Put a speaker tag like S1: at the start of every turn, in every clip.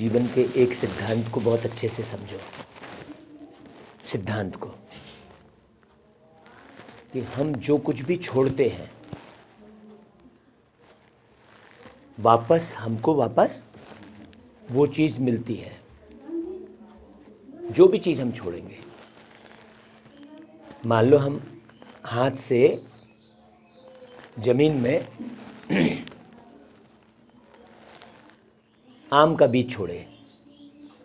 S1: जीवन के एक सिद्धांत को बहुत अच्छे से समझो। सिद्धांत को कि हम जो कुछ भी छोड़ते हैं हमको वापस वो चीज़ मिलती है। जो भी चीज़ हम छोड़ेंगे, मान लो हम हाथ से ज़मीन में आम का बीज छोड़े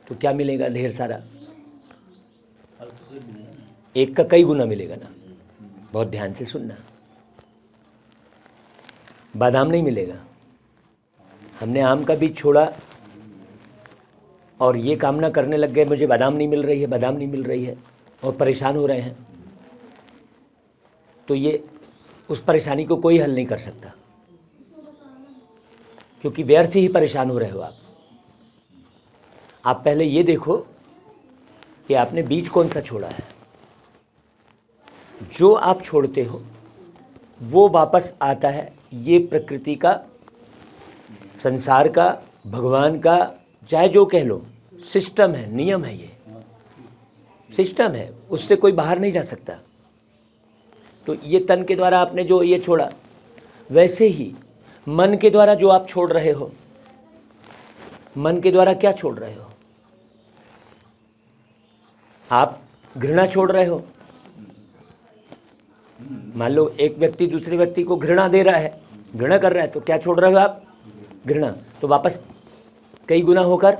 S1: तो क्या मिलेगा? ढेर सारा, एक का कई गुना मिलेगा ना। बहुत ध्यान से सुनना। बादाम नहीं मिलेगा। हमने आम का बीज छोड़ा और ये कामना करने लग गए मुझे बादाम नहीं मिल रही है, बादाम नहीं मिल रही है, और परेशान हो रहे हैं, तो ये उस परेशानी को कोई हल नहीं कर सकता, क्योंकि व्यर्थ ही परेशान हो रहे हो आप पहले ये देखो कि आपने बीज कौन सा छोड़ा है। जो आप छोड़ते हो वो वापस आता है। ये प्रकृति का, संसार का, भगवान का, चाहे जो कह लो, सिस्टम है, नियम है। ये सिस्टम है, उससे कोई बाहर नहीं जा सकता। तो ये तन के द्वारा आपने जो ये छोड़ा, वैसे ही मन के द्वारा जो आप छोड़ रहे हो, मन के द्वारा क्या छोड़ रहे हो? आप घृणा छोड़ रहे हो। मान लो एक व्यक्ति दूसरे व्यक्ति को घृणा दे रहा है, घृणा कर रहा है, तो क्या छोड़ रहे हो आप? घृणा। तो वापस कई गुना होकर,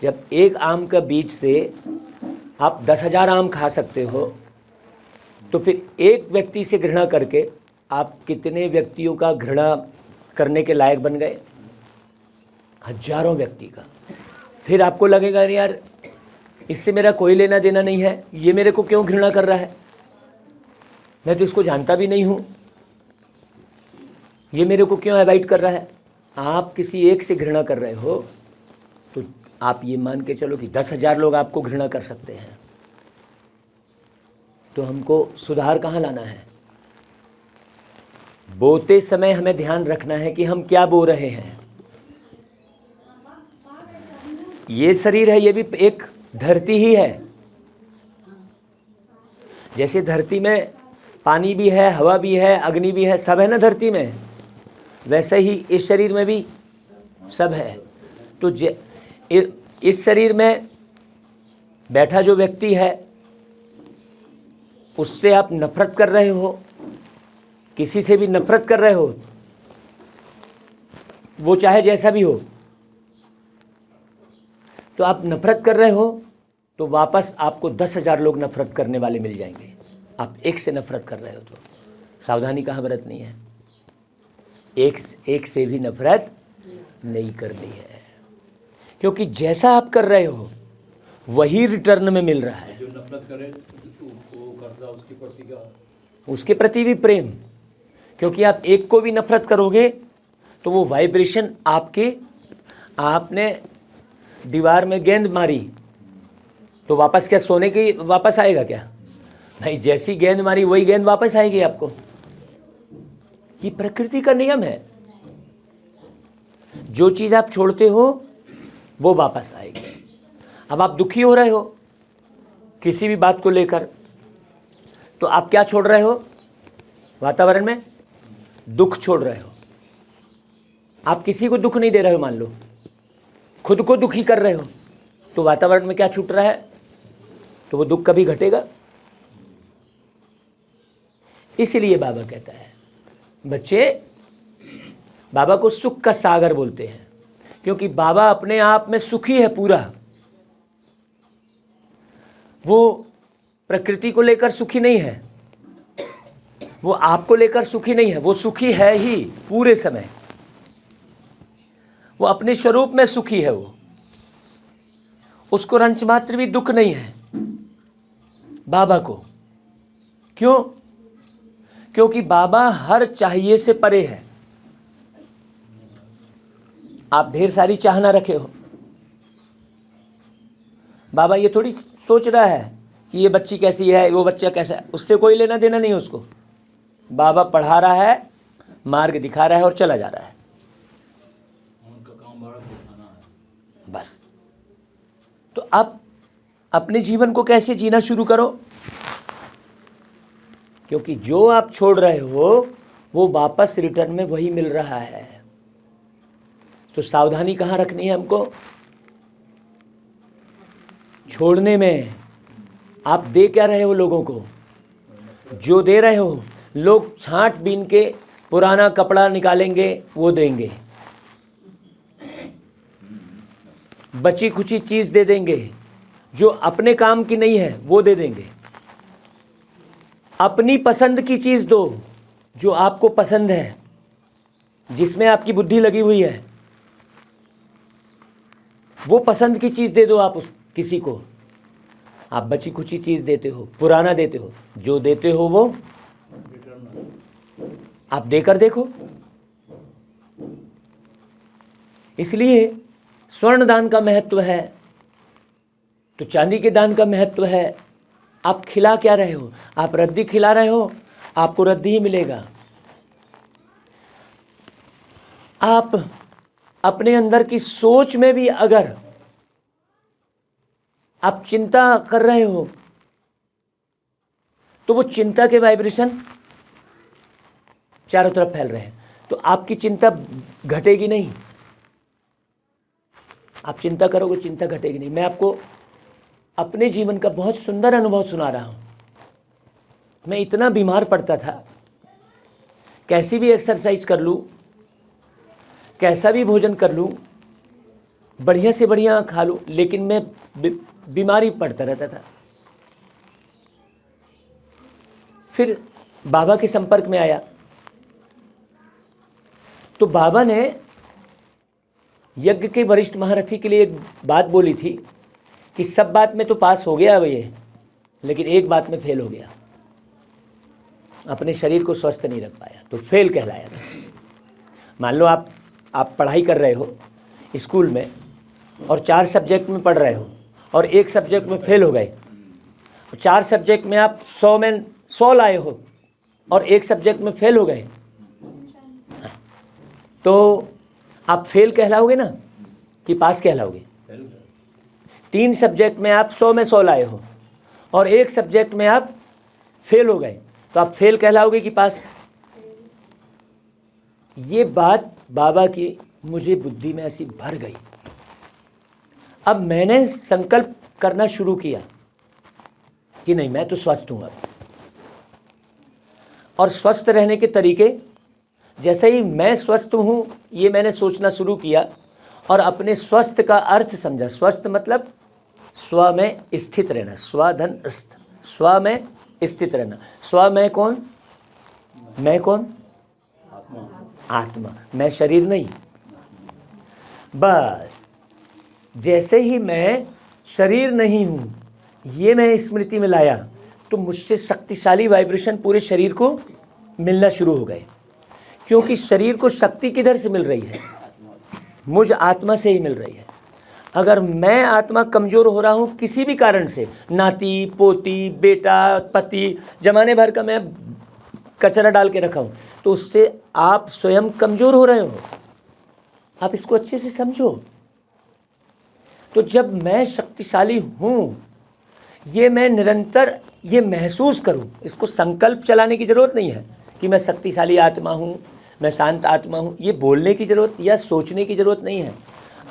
S1: जब एक आम का बीज से आप 10,000 आम खा सकते हो, तो फिर एक व्यक्ति से घृणा करके आप कितने व्यक्तियों का घृणा करने के लायक बन गए? हजारों व्यक्ति का। फिर आपको लगेगा यार इससे मेरा कोई लेना देना नहीं है, ये मेरे को क्यों घृणा कर रहा है, मैं तो इसको जानता भी नहीं हूँ, ये मेरे को क्यों अवॉइड कर रहा है। आप किसी एक से घृणा कर रहे हो तो आप ये मान के चलो कि 10,000 लोग आपको घृणा कर सकते हैं। तो हमको सुधार कहाँ लाना है? बोते समय हमें ध्यान रखना है कि हम क्या बो रहे हैं। ये शरीर है, ये भी एक धरती ही है। जैसे धरती में पानी भी है, हवा भी है, अग्नि भी है, सब है ना धरती में, वैसे ही इस शरीर में भी सब है। तो इस शरीर में बैठा जो व्यक्ति है उससे आप नफरत कर रहे हो, किसी से भी नफरत कर रहे हो, वो चाहे जैसा भी हो, तो आप नफरत कर रहे हो तो वापस आपको 10,000 लोग नफरत करने वाले मिल जाएंगे। आप एक से नफरत कर रहे हो तो सावधानी कहाँ बरतनी है? एक से भी नफरत नहीं करनी है, क्योंकि जैसा आप कर रहे हो वही रिटर्न में मिल रहा है।
S2: जो नफरत करे वो करता उसके प्रति क्या?
S1: उसके प्रति भी प्रेम, क्योंकि आप एक को भी नफरत करोगे तो वो वाइब्रेशन आपने दीवार में गेंद मारी तो वापस क्या सोने की वापस आएगा क्या? नहीं, जैसी गेंद मारी वही गेंद वापस आएगी आपको। ये प्रकृति का नियम है। जो चीज आप छोड़ते हो वो वापस आएगी। अब आप दुखी हो रहे हो किसी भी बात को लेकर, तो आप क्या छोड़ रहे हो? वातावरण में दुख छोड़ रहे हो। आप किसी को दुख नहीं दे रहे हो, मान लो खुद को दुखी कर रहे हो, तो वातावरण में क्या छूट रहा है? तो वो दुख कभी घटेगा? इसीलिए बाबा कहता है, बच्चे, बाबा को सुख का सागर बोलते हैं, क्योंकि बाबा अपने आप में सुखी है पूरा। वो प्रकृति को लेकर सुखी नहीं है, वो आपको लेकर सुखी नहीं है, वो सुखी है ही पूरे समय। वो अपने स्वरूप में सुखी है। वो उसको रंच मात्र भी दुख नहीं है बाबा को। क्यों? क्योंकि बाबा हर चाहिए से परे है। आप ढेर सारी चाहना रखे हो, बाबा ये थोड़ी सोच रहा है कि ये बच्ची कैसी है, वो बच्चा कैसा है, उससे कोई लेना देना नहीं है उसको। बाबा पढ़ा रहा है, मार्ग दिखा रहा है और चला जा रहा है,
S2: उनका काम भारत दिखाना है।
S1: बस। तो आप अपने जीवन को कैसे जीना शुरू करो, क्योंकि जो आप छोड़ रहे हो वो वापस रिटर्न में वही मिल रहा है। तो सावधानी कहाँ रखनी है हमको? छोड़ने में। आप दे क्या रहे हो लोगों को? जो दे रहे हो, लोग छांट बीन के पुराना कपड़ा निकालेंगे, वो देंगे, बची खुची चीज दे देंगे, जो अपने काम की नहीं है वो दे देंगे। अपनी पसंद की चीज दो, जो आपको पसंद है, जिसमें आपकी बुद्धि लगी हुई है, वो पसंद की चीज दे दो आप किसी को। आप बची खुची चीज देते हो, पुराना देते हो, जो देते हो वो आप देकर देखो। इसलिए स्वर्ण दान का महत्व है, तो चांदी के दान का महत्व है। आप खिला क्या रहे हो? आप रद्दी खिला रहे हो, आपको रद्दी ही मिलेगा। आप अपने अंदर की सोच में भी अगर आप चिंता कर रहे हो, तो वो चिंता के वाइब्रेशन चारों तरफ फैल रहे हैं, तो आपकी चिंता घटेगी नहीं। आप चिंता करोगे, चिंता घटेगी नहीं। मैं आपको अपने जीवन का बहुत सुंदर अनुभव सुना रहा हूं। मैं इतना बीमार पड़ता था, कैसी भी एक्सरसाइज कर लूं, कैसा भी भोजन कर लूं, बढ़िया से बढ़िया खा लूं, लेकिन मैं बीमारी पड़ता रहता था। फिर बाबा के संपर्क में आया, तो बाबा ने यज्ञ के वरिष्ठ महारथी के लिए एक बात बोली थी कि सब बात में तो पास हो गया अब ये, लेकिन एक बात में फेल हो गया, अपने शरीर को स्वस्थ नहीं रख पाया, तो फेल कहलाया था। मान लो आप पढ़ाई कर रहे हो स्कूल में और 4 सब्जेक्ट में पढ़ रहे हो और एक सब्जेक्ट में फेल हो गए, 4 सब्जेक्ट में आप 100 में 100 लाए हो और एक सब्जेक्ट में फेल हो गए, तो आप फेल कहलाओगे ना कि पास कहलाओगे? 3 सब्जेक्ट में आप 100 में 100 लाए हो और एक सब्जेक्ट में आप फेल हो गए, तो आप फेल कहलाओगे कि पास? ये बात बाबा की मुझे बुद्धि में ऐसी भर गई। अब मैंने संकल्प करना शुरू किया कि नहीं, मैं तो स्वस्थ हूं अब, और स्वस्थ रहने के तरीके, जैसे ही मैं स्वस्थ हूं ये मैंने सोचना शुरू किया और अपने स्वस्थ का अर्थ समझा। स्वस्थ मतलब स्व में स्थित रहना, स्वधन स्थ, स्व में स्थित रहना। स्व में कौन? मैं कौन? आत्मा। मैं शरीर नहीं। बस जैसे ही मैं शरीर नहीं हूं ये मैं स्मृति में लाया, तो मुझसे शक्तिशाली वाइब्रेशन पूरे शरीर को मिलना शुरू हो गए, क्योंकि शरीर को शक्ति किधर से मिल रही है? मुझ आत्मा से ही मिल रही है। अगर मैं आत्मा कमजोर हो रहा हूं किसी भी कारण से, नाती पोती बेटा पति जमाने भर का मैं कचरा डाल के रखा हूं, तो उससे आप स्वयं कमजोर हो रहे हो। आप इसको अच्छे से समझो। तो जब मैं शक्तिशाली हूं, ये मैं निरंतर ये महसूस करूं, इसको संकल्प चलाने की जरूरत नहीं है कि मैं शक्तिशाली आत्मा हूं, मैं शांत आत्मा हूं, ये बोलने की जरूरत या सोचने की जरूरत नहीं है।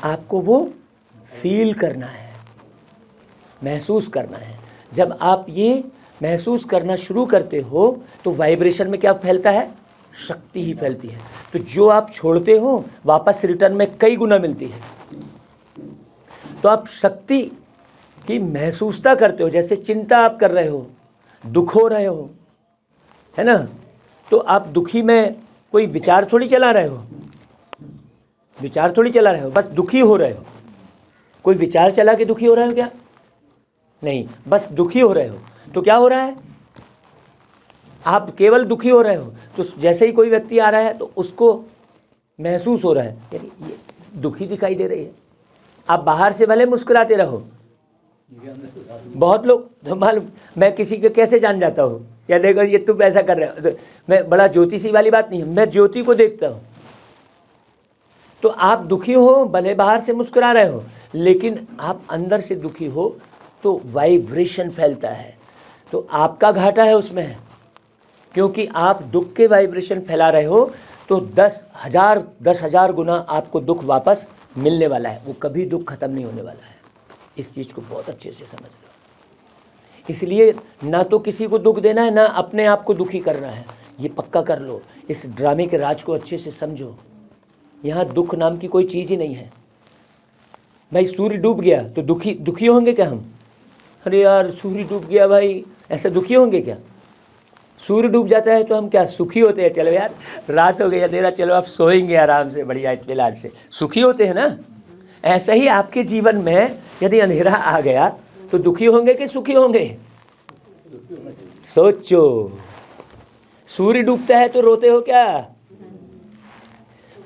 S1: आपको वो फील करना है, महसूस करना है। जब आप ये महसूस करना शुरू करते हो तो वाइब्रेशन में क्या फैलता है? शक्ति ही फैलती है। तो जो आप छोड़ते हो वापस रिटर्न में कई गुना मिलती है। तो आप शक्ति की महसूसता करते हो। जैसे चिंता आप कर रहे हो, दुख हो रहे हो, है ना, तो आप दुखी में कोई विचार थोड़ी चला रहे हो, विचार थोड़ी चला रहे हो, बस दुखी हो रहे हो। कोई विचार चला के दुखी हो रहे हो क्या? नहीं, बस दुखी हो रहे हो। तो क्या हो रहा है? आप केवल दुखी हो रहे हो। तो जैसे ही कोई व्यक्ति आ रहा है तो उसको महसूस हो रहा है, यानी ये दुखी दिखाई दे रही है। आप बाहर से भले मुस्कुराते रहो, बहुत लोग तो मालूम, मैं किसी को कैसे जान जाता हूँ, या देखो ये तुम ऐसा कर रहे हो, तो मैं बड़ा ज्योतिषी वाली बात नहीं है, मैं ज्योति को देखता हूँ। तो आप दुखी हो, भले बाहर से मुस्कुरा रहे हो, लेकिन आप अंदर से दुखी हो तो वाइब्रेशन फैलता है, तो आपका घाटा है उसमें, क्योंकि आप दुख के वाइब्रेशन फैला रहे हो। तो 10,000 गुना आपको दुख वापस मिलने वाला है, वो कभी दुख खत्म नहीं होने वाला है। इस चीज़ को बहुत अच्छे से समझ लो। इसलिए ना तो किसी को दुख देना है, ना अपने आप को दुखी करना है, ये पक्का कर लो। इस ड्रामे के राज को अच्छे से समझो। यहाँ दुख नाम की कोई चीज़ ही नहीं है। भाई सूर्य डूब गया तो दुखी होंगे क्या हम? अरे यार सूर्य डूब गया भाई, ऐसे दुखी होंगे क्या? सूर्य डूब जाता है तो हम क्या सुखी होते हैं? चलो यार रात हो गई, अंधेरा, चलो आप सोएंगे आराम से, बढ़िया इत्मीनान से, सुखी होते हैं ना। ऐसा ही आपके जीवन में यदि अंधेरा आ गया तो दुखी होंगे कि सुखी होंगे? सोचो। सूर्य डूबता है तो रोते हो क्या?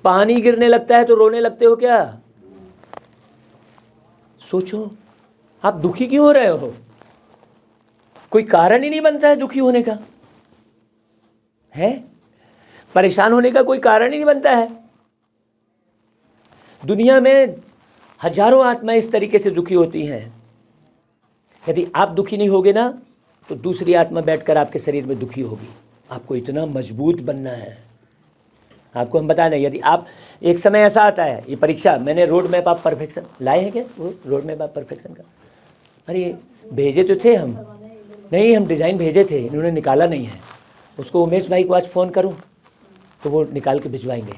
S1: पानी गिरने लगता है तो रोने लगते हो क्या? सोचो, आप दुखी क्यों हो रहे हो? कोई कारण ही नहीं बनता है दुखी होने का, है? परेशान होने का कोई कारण ही नहीं बनता है। दुनिया में हजारों आत्माएं इस तरीके से दुखी होती हैं। यदि आप दुखी नहीं होगे ना तो दूसरी आत्मा बैठकर आपके शरीर में दुखी होगी। आपको इतना मजबूत बनना है। आपको हम बता दें, यदि आप, एक समय ऐसा आता है, ये परीक्षा, मैंने रोड मैप ऑफ परफेक्शन लाए हैं क्या? वो रोड मैप ऑफ परफेक्शन का, अरे भेजे तो थे हम, नहीं हम डिज़ाइन भेजे थे, इन्होंने निकाला नहीं है। उसको उमेश भाई को आज फ़ोन करूं तो वो निकाल के भिजवाएंगे।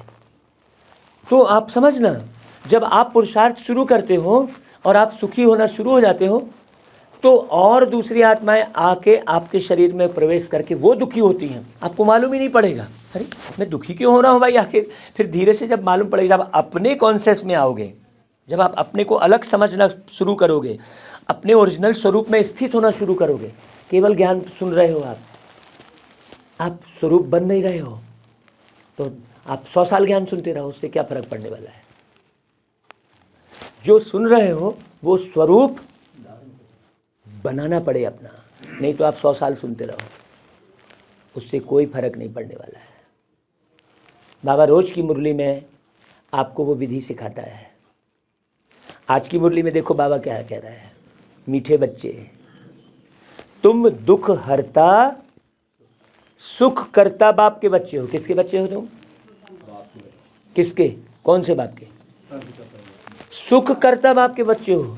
S1: तो आप समझना, जब आप पुरुषार्थ शुरू करते हो और आप सुखी होना शुरू हो जाते हो तो और दूसरी आत्माएं आके आपके शरीर में प्रवेश करके वो दुखी होती हैं, आपको मालूम ही नहीं पड़ेगा। अरे मैं दुखी क्यों हो रहा हूँ भाई आखिर? फिर धीरे से जब मालूम पड़ेगा, जब अपने कॉन्शियस में आओगे, जब आप अपने को अलग समझना शुरू करोगे, अपने ओरिजिनल स्वरूप में स्थित होना शुरू करोगे, केवल ज्ञान सुन रहे हो आप स्वरूप बन नहीं रहे हो, तो आप 100 साल ज्ञान सुनते रहो, उससे क्या फर्क पड़ने वाला है? जो सुन रहे हो वो स्वरूप बनाना पड़े अपना, नहीं तो आप 100 साल सुनते रहो, उससे कोई फर्क नहीं पड़ने वाला है। बाबा रोज की मुरली में आपको वो विधि सिखाता है। आज की मुरली में देखो बाबा क्या कह रहा है, मीठे बच्चे तुम दुख हरता सुख करता बाप के बच्चे हो। किसके बच्चे हो तुम? किसके? कौन से बाप के? सुख करता बाप के बच्चे हो।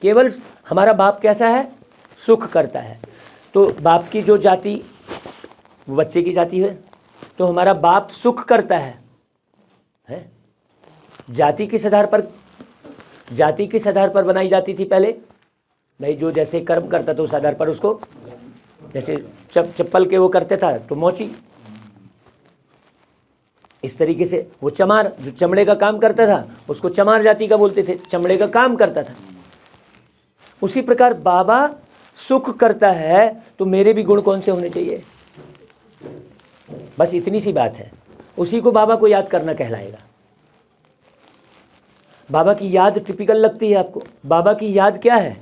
S1: केवल हमारा बाप कैसा है? सुख करता है। तो बाप की जो जाति वो बच्चे की जाति है, तो हमारा बाप सुख करता है? जाति किस आधार पर, जाति किस आधार पर बनाई जाती थी पहले? भाई जो जैसे कर्म करता था उस आधार पर उसको, जैसे चप्पल के वो करते था तो मोची, इस तरीके से वो चमार जो चमड़े का काम करता था उसको चमार जाति का बोलते थे, चमड़े का काम करता था। उसी प्रकार बाबा सुख करता है तो मेरे भी गुण कौन से होने चाहिए? बस इतनी सी बात है, उसी को बाबा को याद करना कहलाएगा। बाबा की याद टिपिकल लगती है आपको? बाबा की याद क्या है?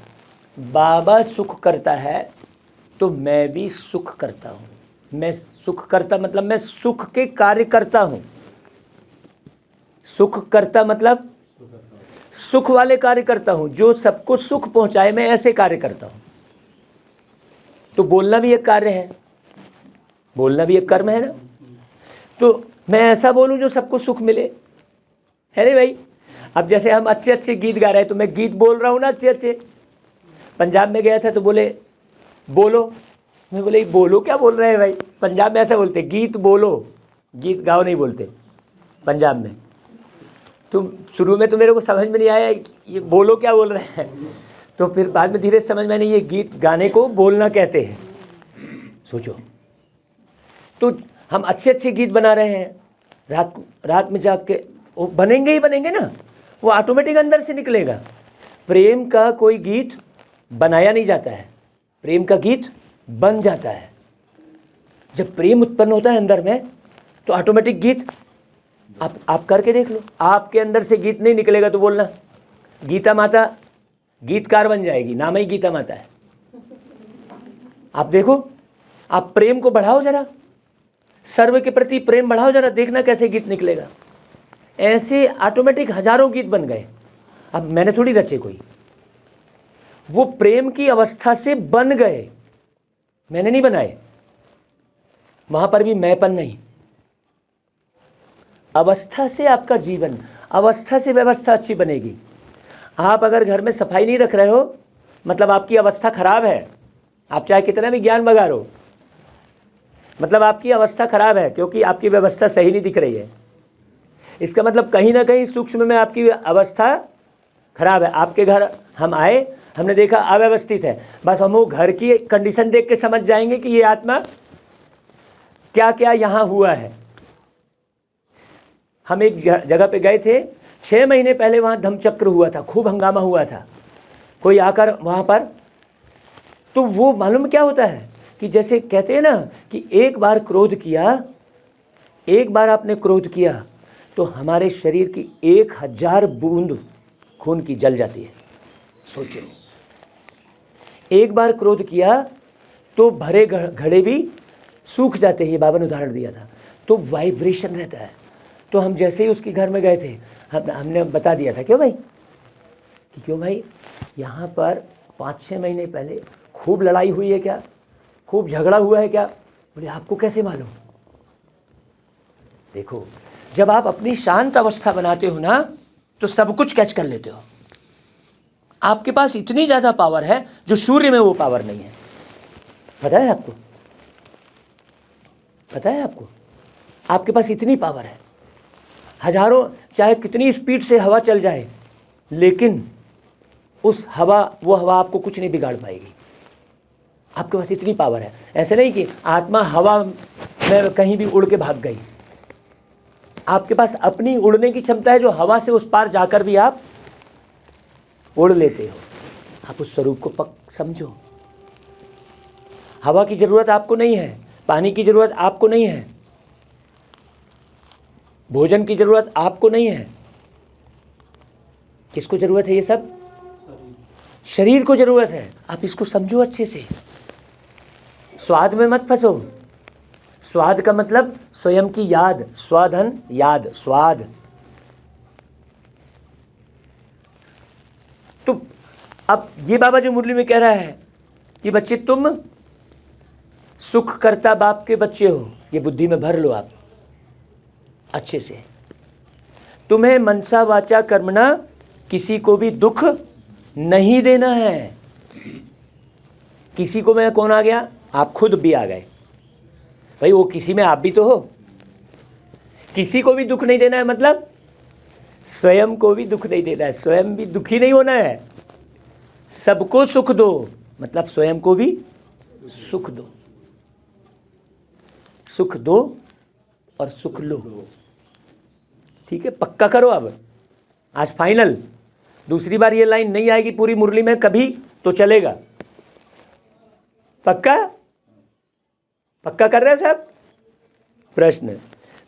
S1: बाबा सुख करता है तो मैं भी सुख करता हूं। मैं सुख करता मतलब मैं सुख के कार्य करता हूं। सुख करता मतलब सुख वाले कार्य करता हूं, जो सबको सुख पहुंचाए, मैं ऐसे कार्य करता हूं। तो बोलना भी एक कार्य है, बोलना भी एक कर्म है ना। तो मैं ऐसा बोलूं जो सबको सुख मिले, है रे भाई। अब जैसे हम अच्छे अच्छे गीत गा रहे हैं तो मैं गीत बोल रहा हूं ना अच्छे अच्छे। पंजाब में गया था तो बोले बोलो, मैं बोले बोलो क्या बोल रहे हैं भाई? पंजाब में ऐसा बोलते, गीत बोलो, गीत गाओ नहीं बोलते पंजाब में। तो शुरू में तो मेरे को समझ में नहीं आया ये बोलो क्या बोल रहे हैं, तो फिर बाद में धीरे समझ में नहीं, ये गीत गाने को बोलना कहते हैं। सोचो, तो हम अच्छे अच्छे गीत बना रहे हैं, रात में जाग के वो बनेंगे ही बनेंगे ना, वो ऑटोमेटिक अंदर से निकलेगा। प्रेम का कोई गीत बनाया नहीं जाता है, प्रेम का गीत बन जाता है। जब प्रेम उत्पन्न होता है अंदर में तो ऑटोमेटिक गीत, आप करके देख लो, आपके अंदर से गीत नहीं निकलेगा तो बोलना गीता माता गीतकार बन जाएगी, नाम ही गीता माता है। आप देखो, आप प्रेम को बढ़ाओ जरा, सर्व के प्रति प्रेम बढ़ाओ जरा, देखना कैसे गीत निकलेगा। ऐसे ऑटोमेटिक हजारों गीत बन गए। अब मैंने थोड़ी रचे कोई, वो प्रेम की अवस्था से बन गए, मैंने नहीं बनाए। वहां पर भी मैंपन नहीं, अवस्था से आपका जीवन, अवस्था से व्यवस्था अच्छी बनेगी। आप अगर घर में सफाई नहीं रख रहे हो, मतलब आपकी अवस्था खराब है। आप चाहे कितना भी ज्ञान बगारो, मतलब आपकी अवस्था खराब है, क्योंकि आपकी व्यवस्था सही नहीं दिख रही है। इसका मतलब कहीं ना कहीं सूक्ष्म में आपकी अवस्था खराब है। आपके घर हम आए, हमने देखा अव्यवस्थित है, बस हम वो घर की कंडीशन देख के समझ जाएंगे कि ये आत्मा क्या क्या यहां हुआ है। हम एक जगह पे गए थे, 6 महीने पहले वहां धम्मचक्र हुआ था, खूब हंगामा हुआ था। कोई आकर वहां पर, तो वो मालूम क्या होता है कि जैसे कहते हैं ना कि एक बार क्रोध किया, एक बार आपने क्रोध किया तो हमारे शरीर की 1000 बूंद खून की जल जाती है। सोचो, एक बार क्रोध किया तो भरे घड़े भी सूख जाते हैं। ये बाबा ने उदाहरण दिया था। तो वाइब्रेशन रहता है। तो हम जैसे ही उसके घर में गए थे, हमने बता दिया था, क्यों भाई, कि क्यों भाई यहाँ पर 5-6 महीने पहले खूब लड़ाई हुई है क्या, खूब झगड़ा हुआ है क्या? बोले आपको कैसे मालूम? देखो, जब आप अपनी शांत अवस्था बनाते हो ना, तो सब कुछ कैच कर लेते हो। आपके पास इतनी ज्यादा पावर है जो सूर्य में वो पावर नहीं है। पता है आपको? पता है आपको? आपके पास इतनी पावर है, हजारों, चाहे कितनी स्पीड से हवा चल जाए, लेकिन उस हवा, वो हवा आपको कुछ नहीं बिगाड़ पाएगी। आपके पास इतनी पावर है। ऐसे नहीं कि आत्मा हवा में कहीं भी उड़ के भाग गई। आपके पास अपनी उड़ने की क्षमता है, जो हवा से उस पार जाकर भी आप उड़ लेते हो। आप उस स्वरूप को समझो। हवा की जरूरत आपको नहीं है, पानी की जरूरत आपको नहीं है, भोजन की जरूरत आपको नहीं है। किसको जरूरत है? ये सब शरीर को जरूरत है। आप इसको समझो अच्छे से। स्वाद में मत फंसो। स्वाद का मतलब स्वयं की याद, स्वाधन याद, स्वाद। तो अब ये बाबा जो मुरली में कह रहा है कि बच्चे तुम सुख करता बाप के बच्चे हो, ये बुद्धि में भर लो आप अच्छे से। तुम्हें मनसा वाचा कर्मणा किसी को भी दुख नहीं देना है। किसी को मैं कौन आ गया? आप खुद भी आ गए भाई। वो किसी में आप भी तो हो। किसी को भी दुख नहीं देना है, मतलब स्वयं को भी दुख नहीं देना है, स्वयं भी दुखी नहीं होना है। सबको सुख दो, मतलब स्वयं को भी सुख दो। सुख दो और सुख लो। ठीक है, पक्का करो। अब आज फाइनल, दूसरी बार ये लाइन नहीं आएगी पूरी मुरली में कभी तो चलेगा। पक्का? पक्का कर रहे हैं साहब? प्रश्न,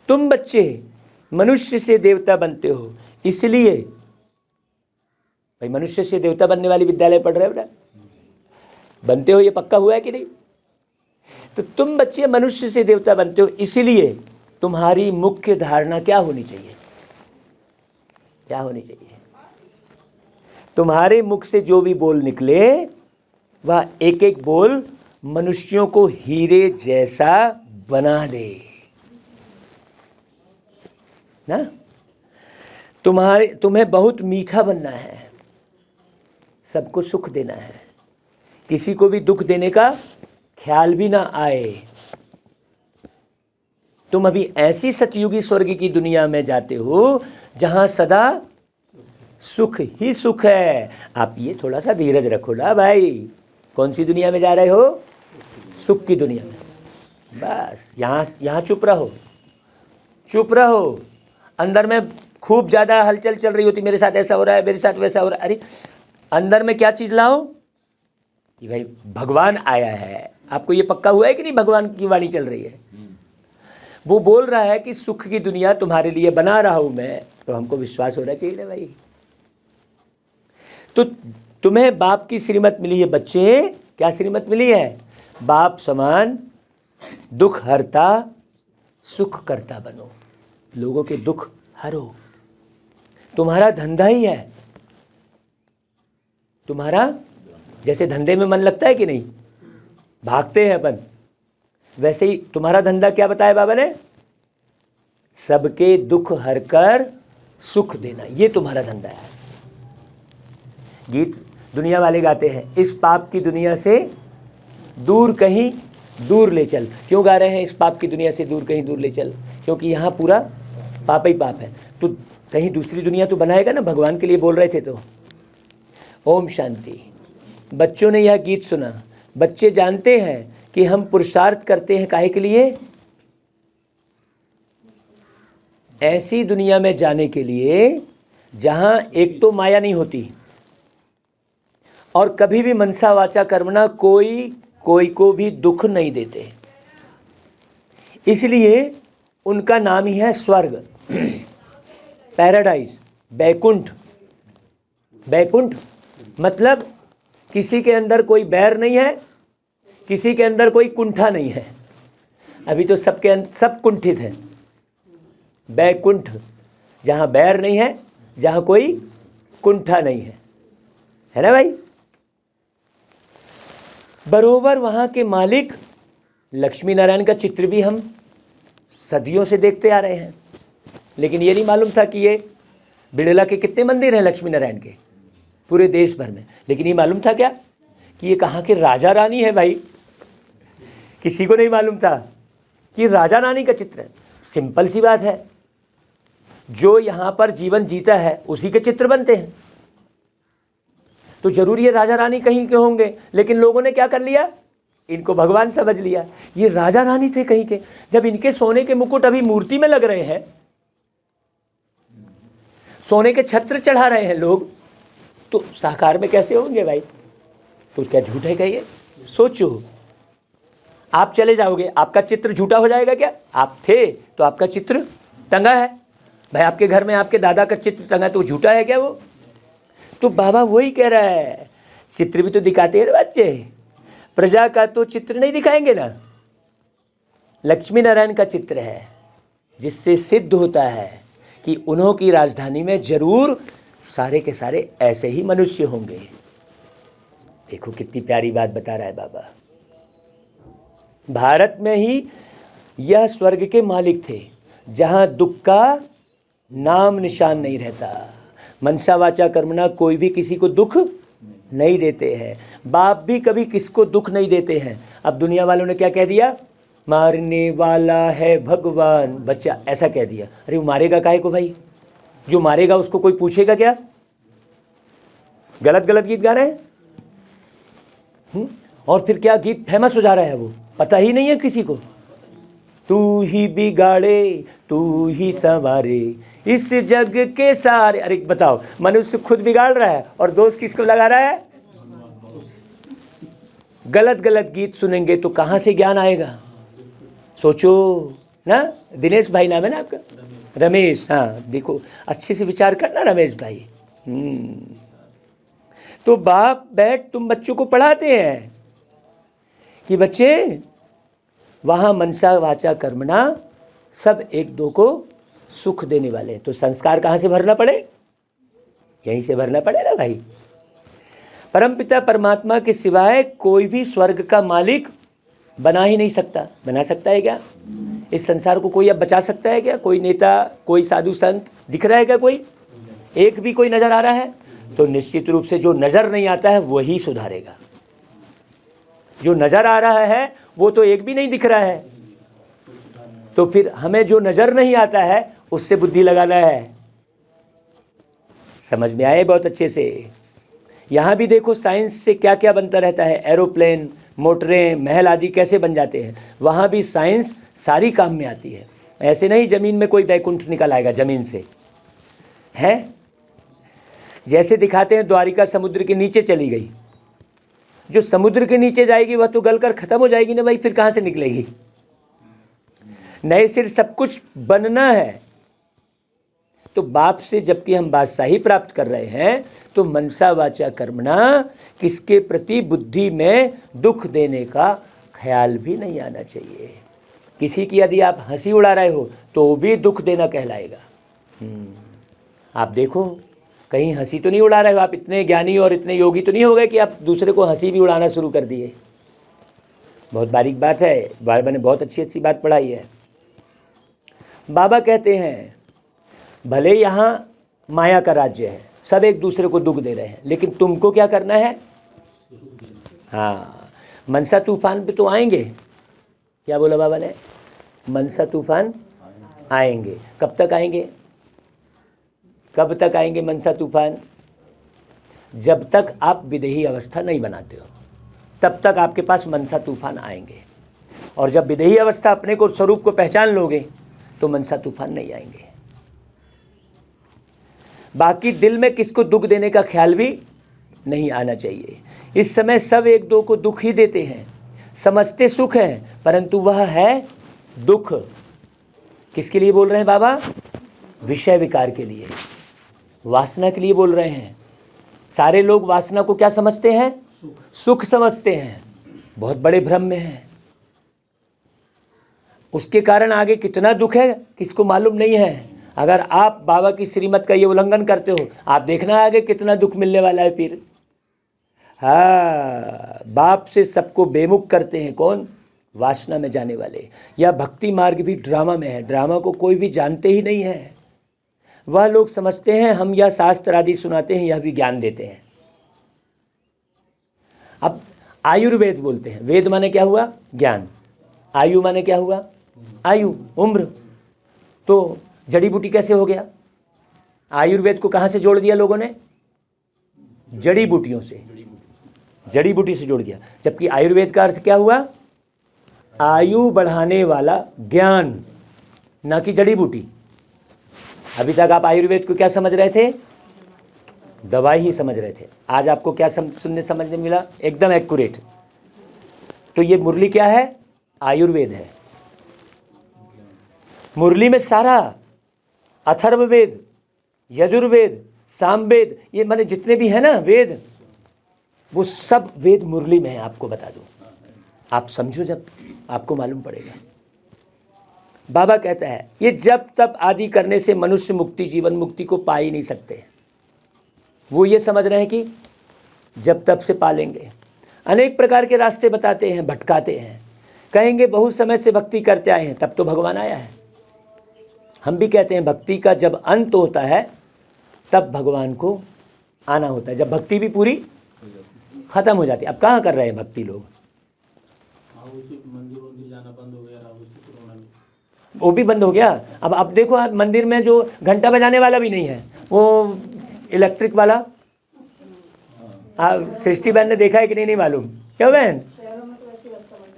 S1: तुम बच्चे मनुष्य से देवता बनते हो, इसलिए भाई मनुष्य से देवता बनने वाली विद्यालय पढ़ रहे हो ना, बनते हो, ये पक्का हुआ है कि नहीं? तो तुम बच्चे मनुष्य से देवता बनते हो, इसलिए तुम्हारी मुख्य धारणा क्या होनी चाहिए? क्या होनी चाहिए? तुम्हारे मुख से जो भी बोल निकले, वह एक एक बोल मनुष्यों को हीरे जैसा बना दे ना। तुम्हें बहुत मीठा बनना है, सबको सुख देना है, किसी को भी दुख देने का ख्याल भी ना आए। तुम अभी ऐसी सतयुगी स्वर्ग की दुनिया में जाते हो जहां सदा सुख ही सुख है। आप ये थोड़ा सा धीरज रखो ना भाई। कौन सी दुनिया में जा रहे हो? सुख की दुनिया में। बस यहाँ चुप रहो, चुप रहो। अंदर में खूब ज़्यादा हलचल चल रही होती, मेरे साथ ऐसा हो रहा है, मेरे साथ वैसा हो रहा है। अरे अंदर में क्या चीज़ लाओ कि भाई भगवान आया है। आपको ये पक्का हुआ है कि नहीं भगवान की वाणी चल रही है? वो बोल रहा है कि सुख की दुनिया तुम्हारे लिए बना रहा हूं मैं, तो हमको विश्वास होना चाहिए ना भाई। तो तुम्हें बाप की श्रीमत मिली है बच्चे। क्या श्रीमत मिली है? बाप समान दुख हरता सुख करता बनो। लोगों के दुख हरो। तुम्हारा धंधा ही है। तुम्हारा जैसे धंधे में मन लगता है कि नहीं, भागते हैं अपन, वैसे ही तुम्हारा धंधा क्या बताया बाबा ने, सबके दुख हरकर सुख देना, ये तुम्हारा धंधा है। गीत दुनिया वाले गाते हैं, इस पाप की दुनिया से दूर कहीं दूर ले चल। क्यों गा रहे हैं इस पाप की दुनिया से दूर कहीं दूर ले चल? क्योंकि यहाँ पूरा पाप ही पाप है। तो कहीं दूसरी दुनिया तो बनाएगा ना, भगवान के लिए बोल रहे थे तो। ओम शांति। बच्चों ने यह गीत सुना, बच्चे जानते हैं कि हम पुरुषार्थ करते हैं काहे के लिए, ऐसी दुनिया में जाने के लिए जहां एक तो माया नहीं होती और कभी भी मनसा वाचा कर्मणा कोई को भी दुख नहीं देते, इसलिए उनका नाम ही है स्वर्ग, पैराडाइज, बैकुंठ। बैकुंठ मतलब किसी के अंदर कोई बैर नहीं है, किसी के अंदर कोई कुंठा नहीं है। अभी तो सब कुंठित है। बैकुंठ जहाँ बैर नहीं है, जहाँ कोई कुंठा नहीं है ना भाई। बरोबर वहाँ के मालिक लक्ष्मी नारायण का चित्र भी हम सदियों से देखते आ रहे हैं, लेकिन ये नहीं मालूम था कि ये बिड़ला के कितने मंदिर हैं लक्ष्मी नारायण के पूरे देश भर में। लेकिन ये मालूम था क्या कि ये कहाँ के राजा रानी है भाई? किसी को नहीं मालूम था कि राजा रानी का चित्र है। सिंपल सी बात है, जो यहाँ पर जीवन जीता है उसी के चित्र बनते हैं, तो जरूर ये राजा रानी कहीं के होंगे। लेकिन लोगों ने क्या कर लिया, इनको भगवान समझ लिया। ये राजा रानी थे कहीं के। जब इनके सोने के मुकुट अभी मूर्ति में लग रहे हैं, सोने के छत्र चढ़ा रहे हैं लोग, तो साकार में कैसे होंगे भाई? तो क्या झूठ है क्या ये? सोचो, आप चले जाओगे, आपका चित्र झूठा हो जाएगा क्या? आप थे तो आपका चित्र टंगा है भाई, आपके घर में आपके दादा का चित्र टंगा, तो झूठा है क्या वो? तो बाबा वही कह रहा है, चित्र भी तो दिखाते हैं ना बच्चे, प्रजा का तो चित्र नहीं दिखाएंगे ना। लक्ष्मी नारायण का चित्र है, जिससे सिद्ध होता है कि उन्हों की राजधानी में जरूर सारे के सारे ऐसे ही मनुष्य होंगे। देखो कितनी प्यारी बात बता रहा है बाबा। भारत में ही यह स्वर्ग के मालिक थे, जहां दुख का नाम निशान नहीं रहता। मनसा वाचा कर्मणा कोई भी किसी को दुख नहीं देते हैं। बाप भी कभी किसको दुख नहीं देते हैं। अब दुनिया वालों ने क्या कह दिया, मारने वाला है भगवान, बच्चा ऐसा कह दिया। अरे वो मारेगा काहे को भाई? जो मारेगा उसको कोई पूछेगा क्या? गलत गलत गीत गा रहे हैं। और फिर क्या गीत फेमस हो जा रहा है, वो पता ही नहीं है किसी को। तू ही बिगाड़े तू ही संवारे इस जग के सारे। अरे बताओ, मनुष्य खुद बिगाड़ रहा है और दोष किसको लगा रहा है? गलत गलत गीत सुनेंगे तो कहाँ से ज्ञान आएगा? सोचो ना। दिनेश भाई नाम है ना आपका? रमेश, हाँ देखो अच्छे से विचार करना रमेश भाई। तो बाप बैठ तुम बच्चों को पढ़ाते हैं कि बच्चे वहाँ मनसा वाचा कर्मणा सब एक दो को सुख देने वाले हैं। तो संस्कार कहाँ से भरना पड़े? यहीं से भरना पड़े ना भाई। परमपिता परमात्मा के सिवाय कोई भी स्वर्ग का मालिक बना ही नहीं सकता। बना सकता है क्या? इस संसार को कोई अब बचा सकता है क्या? कोई नेता, कोई साधु संत दिख रहा है क्या? कोई एक भी कोई नज़र आ रहा है? तो निश्चित रूप से जो नज़र नहीं आता है वही सुधारेगा। जो नज़र आ रहा है वो तो एक भी नहीं दिख रहा है। तो फिर हमें जो नज़र नहीं आता है उससे बुद्धि लगाना है। समझ में आए बहुत अच्छे से? यहाँ भी देखो साइंस से क्या क्या बनता रहता है। एरोप्लेन, मोटरें, महल आदि कैसे बन जाते हैं। वहाँ भी साइंस सारी काम में आती है। ऐसे नहीं ज़मीन में कोई बैकुंठ निकल आएगा ज़मीन से, है? जैसे दिखाते हैं द्वारिका समुद्र के नीचे चली गई। जो समुद्र के नीचे जाएगी वह तो गलकर ख़त्म हो जाएगी ना भाई, फिर कहाँ से निकलेगी? नए सिर सब कुछ बनना है। तो बाप से जबकि हम बादशाही प्राप्त कर रहे हैं तो मनसा वाचा कर्मणा किसके प्रति बुद्धि में दुख देने का ख्याल भी नहीं आना चाहिए। किसी की यदि आप हंसी उड़ा रहे हो तो भी दुख देना कहलाएगा। आप देखो कहीं हंसी तो नहीं उड़ा रहे हो, आप इतने ज्ञानी और इतने योगी तो नहीं हो गए कि आप दूसरे को हंसी भी उड़ाना शुरू कर दिए। बहुत बारीक बात है, बाबा ने बहुत अच्छी अच्छी बात पढ़ाई है। बाबा कहते हैं भले यहाँ माया का राज्य है, सब एक दूसरे को दुख दे रहे हैं, लेकिन तुमको क्या करना है? हाँ, मनसा तूफान पे तो आएंगे। क्या बोला बाबा ने? मनसा तूफान आएंगे। कब तक आएंगे? कब तक आएंगे मनसा तूफान? जब तक आप विदेही अवस्था नहीं बनाते हो तब तक आपके पास मनसा तूफान आएंगे, और जब विदेही अवस्था अपने को स्वरूप को पहचान लोगे तो मनसा तूफान नहीं आएंगे। बाकी दिल में किसको दुख देने का ख्याल भी नहीं आना चाहिए। इस समय सब एक दो को दुख ही देते हैं, समझते सुख है, परंतु वह है दुख। किसके लिए बोल रहे हैं बाबा? विषय विकार के लिए, वासना के लिए बोल रहे हैं। सारे लोग वासना को क्या समझते हैं? सुख समझते हैं, बहुत बड़े भ्रम में हैं। उसके कारण आगे कितना दुख है किसको मालूम नहीं है। अगर आप बाबा की श्रीमत का ये उल्लंघन करते हो, आप देखना आगे कितना दुख मिलने वाला है फिर। हाँ, बाप से सबको बेमुख करते हैं कौन? वासना में जाने वाले। यह भक्ति मार्ग भी ड्रामा में है, ड्रामा को कोई भी जानते ही नहीं है। वह लोग समझते हैं हम यह शास्त्र आदि सुनाते हैं, यह भी ज्ञान देते हैं। अब आयुर्वेद बोलते हैं, वेद माने क्या हुआ? ज्ञान। आयु माने क्या हुआ? आयु, उम्र। तो जड़ी बूटी कैसे हो गया? आयुर्वेद को कहाँ से जोड़ दिया लोगों ने? जड़ी बूटियों से, जड़ी बूटी से जोड़ दिया। जबकि आयुर्वेद का अर्थ क्या हुआ? आयु बढ़ाने वाला ज्ञान, ना कि जड़ी बूटी। अभी तक आप आयुर्वेद को क्या समझ रहे थे? दवाई ही समझ रहे थे। आज आपको क्या सुनने समझने मिला? एकदम एक्यूरेट। तो ये मुरली क्या है? आयुर्वेद है। मुरली में सारा अथर्ववेद, यजुर्वेद, सामवेद, ये माने जितने भी है ना वेद, वो सब वेद मुरली में है। आपको बता दूं, आप समझो, जब आपको मालूम पड़ेगा। बाबा कहता है ये जब तब आदि करने से मनुष्य मुक्ति, जीवन मुक्ति को पा ही नहीं सकते। वो ये समझ रहे हैं कि जब तब से पालेंगे। अनेक प्रकार के रास्ते बताते हैं, भटकाते हैं। कहेंगे बहुत समय से भक्ति करते आए हैं, तब तो भगवान आया है। हम भी कहते हैं भक्ति का जब अंत होता है तब भगवान को आना होता है, जब भक्ति भी पूरी खत्म हो जाती है। अब कहाँ कर रहे हैं भक्ति लोग?
S2: मंदिर जाना बंद हो गया,
S1: वो भी बंद हो गया। अब आप देखो, आप मंदिर में जो घंटा बजाने वाला भी नहीं है, वो इलेक्ट्रिक वाला। सृष्टि बहन ने देखा है कि नहीं मालूम? क्यों बहन,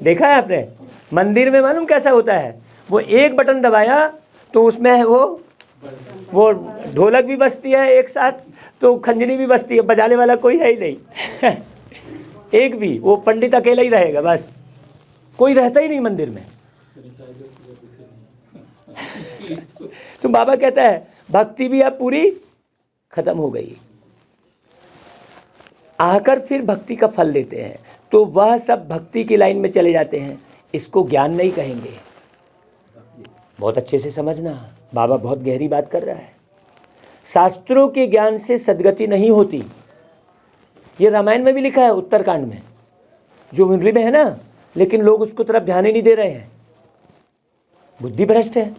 S1: देखा है आपने? मंदिर में मालूम कैसा होता है? वो एक बटन दबाया तो उसमें वो ढोलक भी बजती है एक साथ, तो खंजनी भी बजती है, बजाने वाला कोई है ही नहीं। एक भी, वो पंडित अकेला ही रहेगा, बस कोई रहता ही नहीं मंदिर में। तो बाबा कहता है भक्ति भी अब पूरी खत्म हो गई। आकर फिर भक्ति का फल लेते हैं, तो वह सब भक्ति की लाइन में चले जाते हैं। इसको ज्ञान नहीं कहेंगे। बहुत अच्छे से समझना, बाबा बहुत गहरी बात कर रहा है। शास्त्रों के ज्ञान से सद्गति नहीं होती। ये रामायण में भी लिखा है, उत्तरकांड में, जो मुरली में है ना, लेकिन लोग उसको तरफ ध्यान ही नहीं दे रहे हैं। बुद्धि भ्रष्ट है,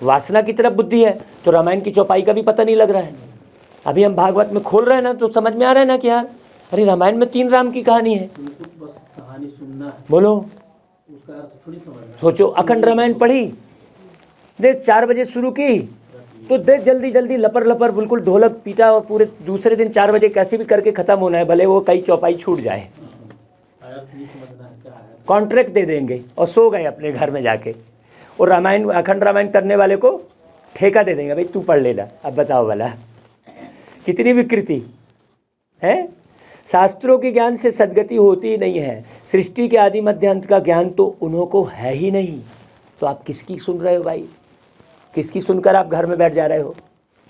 S1: वासना की तरफ बुद्धि है, तो रामायण की चौपाई का भी पता नहीं लग रहा है। अभी हम भागवत में खोल रहे हैं ना, तो समझ में आ रहा है ना कि यार अरे रामायण में 3 राम की कहानी है।
S2: कहानी सुनना है,
S1: बोलो,
S2: उसका अर्थ थोड़ी समझना।
S1: सोचो, अखंड रामायण पढ़ी, देख 4 बजे शुरू की, तो देख जल्दी जल्दी लपर लपर बिल्कुल ढोलक पीटा, और पूरे दूसरे दिन 4 बजे कैसे भी करके खत्म होना है, भले वो कई चौपाई छूट जाए। कॉन्ट्रैक्ट दे देंगे और सो गए अपने घर में जाके। और रामायण, अखंड रामायण करने वाले को ठेका दे देंगे, भाई तू पढ़ लेना। अब बताओ भला कितनी विकृति है। शास्त्रों के ज्ञान से सद्गति होती ही नहीं है। सृष्टि के आदि मध्य अंत का ज्ञान तो उन्हों को है ही नहीं। तो आप किसकी सुन रहे हो भाई? किसकी सुनकर आप घर में बैठ जा रहे हो?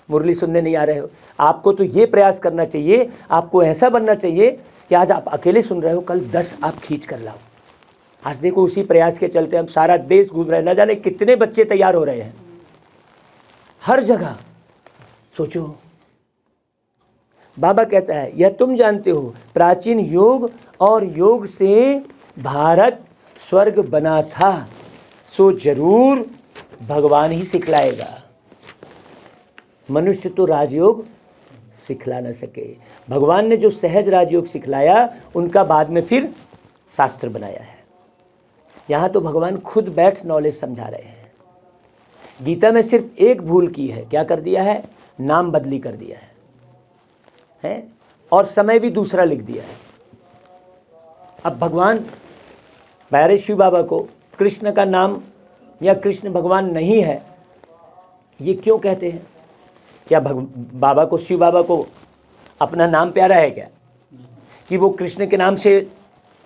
S1: मुरली सुनने नहीं आ रहे हो? आपको तो ये प्रयास करना चाहिए, आपको ऐसा बनना चाहिए कि आज आप अकेले सुन रहे हो, कल 10 आप खींच कर लाओ। आज देखो उसी प्रयास के चलते हम सारा देश घूम रहे हैं, न जाने कितने बच्चे तैयार हो रहे हैं। हर जगह सोचो, बाबा कहता है यह तुम जानते हो प्राचीन योग और योग से भारत स्वर्ग बना था, सो जरूर भगवान ही सिखलाएगा। मनुष्य तो राजयोग सिखला न सके। भगवान ने जो सहज राजयोग सिखलाया उनका बाद में फिर शास्त्र बनाया है। यहाँ तो भगवान खुद बैठ नॉलेज समझा रहे हैं। गीता में सिर्फ एक भूल की है, क्या कर दिया है? नाम बदली कर दिया है और समय भी दूसरा लिख दिया है। अब भगवान प्यारे शिव बाबा को कृष्ण का नाम या कृष्ण भगवान नहीं है, ये क्यों कहते हैं? क्या बाबा को, शिव बाबा को अपना नाम प्यारा है क्या, कि वो कृष्ण के नाम से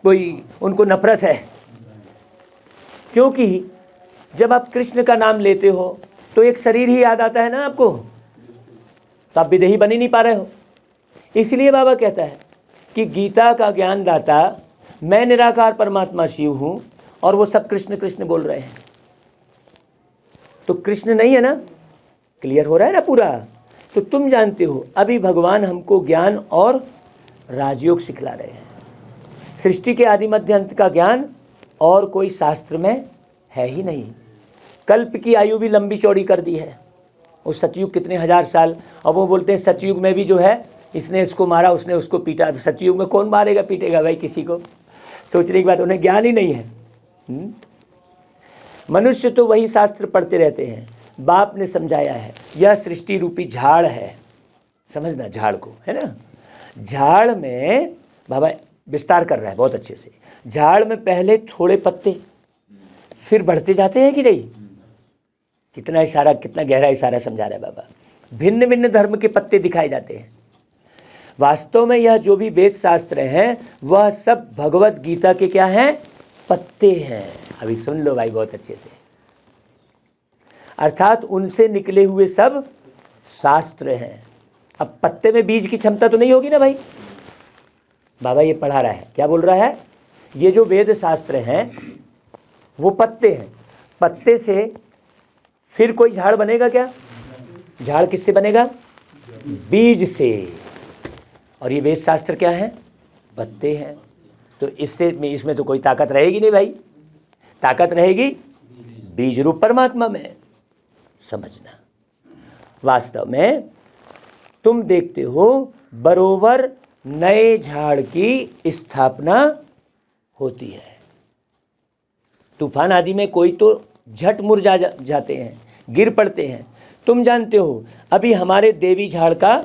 S1: कोई उनको नफरत है? क्योंकि जब आप कृष्ण का नाम लेते हो तो एक शरीर ही याद आता है ना आपको, तो आप विदेही बन ही नहीं पा रहे हो। इसलिए बाबा कहता है कि गीता का ज्ञान दाता मैं निराकार परमात्मा शिव हूं और वो सब कृष्ण कृष्ण बोल रहे हैं, तो कृष्ण नहीं है ना। क्लियर हो रहा है ना पूरा? तो तुम जानते हो अभी भगवान हमको ज्ञान और राजयोग सिखला रहे हैं। सृष्टि के आदि मध्य अंत का ज्ञान और कोई शास्त्र में है ही नहीं। कल्प की आयु भी लंबी चौड़ी कर दी है। वो सतयुग कितने हजार साल, और वो बोलते हैं सतयुग में भी जो है इसने इसको मारा, उसने उसको पीटा। सतयुग में कौन मारेगा पीटेगा भाई किसी को? सोचने की बात, उन्हें ज्ञान ही नहीं है। मनुष्य तो वही शास्त्र पढ़ते रहते हैं। बाप ने समझाया है यह सृष्टि रूपी झाड़ है, समझना झाड़ को, है ना। झाड़ में बाबा विस्तार कर रहा है बहुत अच्छे से। झाड़ में पहले थोड़े पत्ते, फिर बढ़ते जाते हैं कि नहीं? कितना इशारा, कितना गहरा इशारा समझा रहा है बाबा। भिन्न भिन्न धर्म के पत्ते दिखाए जाते हैं। वास्तव में यह जो भी वेद शास्त्र हैं वह सब भगवत गीता के क्या हैं? पत्ते हैं। अभी सुन लो भाई बहुत अच्छे से। अर्थात उनसे निकले हुए सब शास्त्र हैं। अब पत्ते में बीज की क्षमता तो नहीं होगी ना भाई। बाबा ये पढ़ा रहा है, क्या बोल रहा है? ये जो वेद शास्त्र हैं वो पत्ते हैं। पत्ते से फिर कोई झाड़ बनेगा क्या? झाड़ किससे बनेगा? बीज से। और ये वेद शास्त्र क्या है? पत्ते हैं। तो इसमें तो कोई ताकत रहेगी नहीं भाई। ताकत रहेगी बीज रूप परमात्मा में। समझना, वास्तव में तुम देखते हो बरोबर नए झाड़ की स्थापना होती है। तूफान आदि में कोई तो झट मुरझा जाते हैं, गिर पड़ते हैं। तुम जानते हो अभी हमारे देवी झाड़ का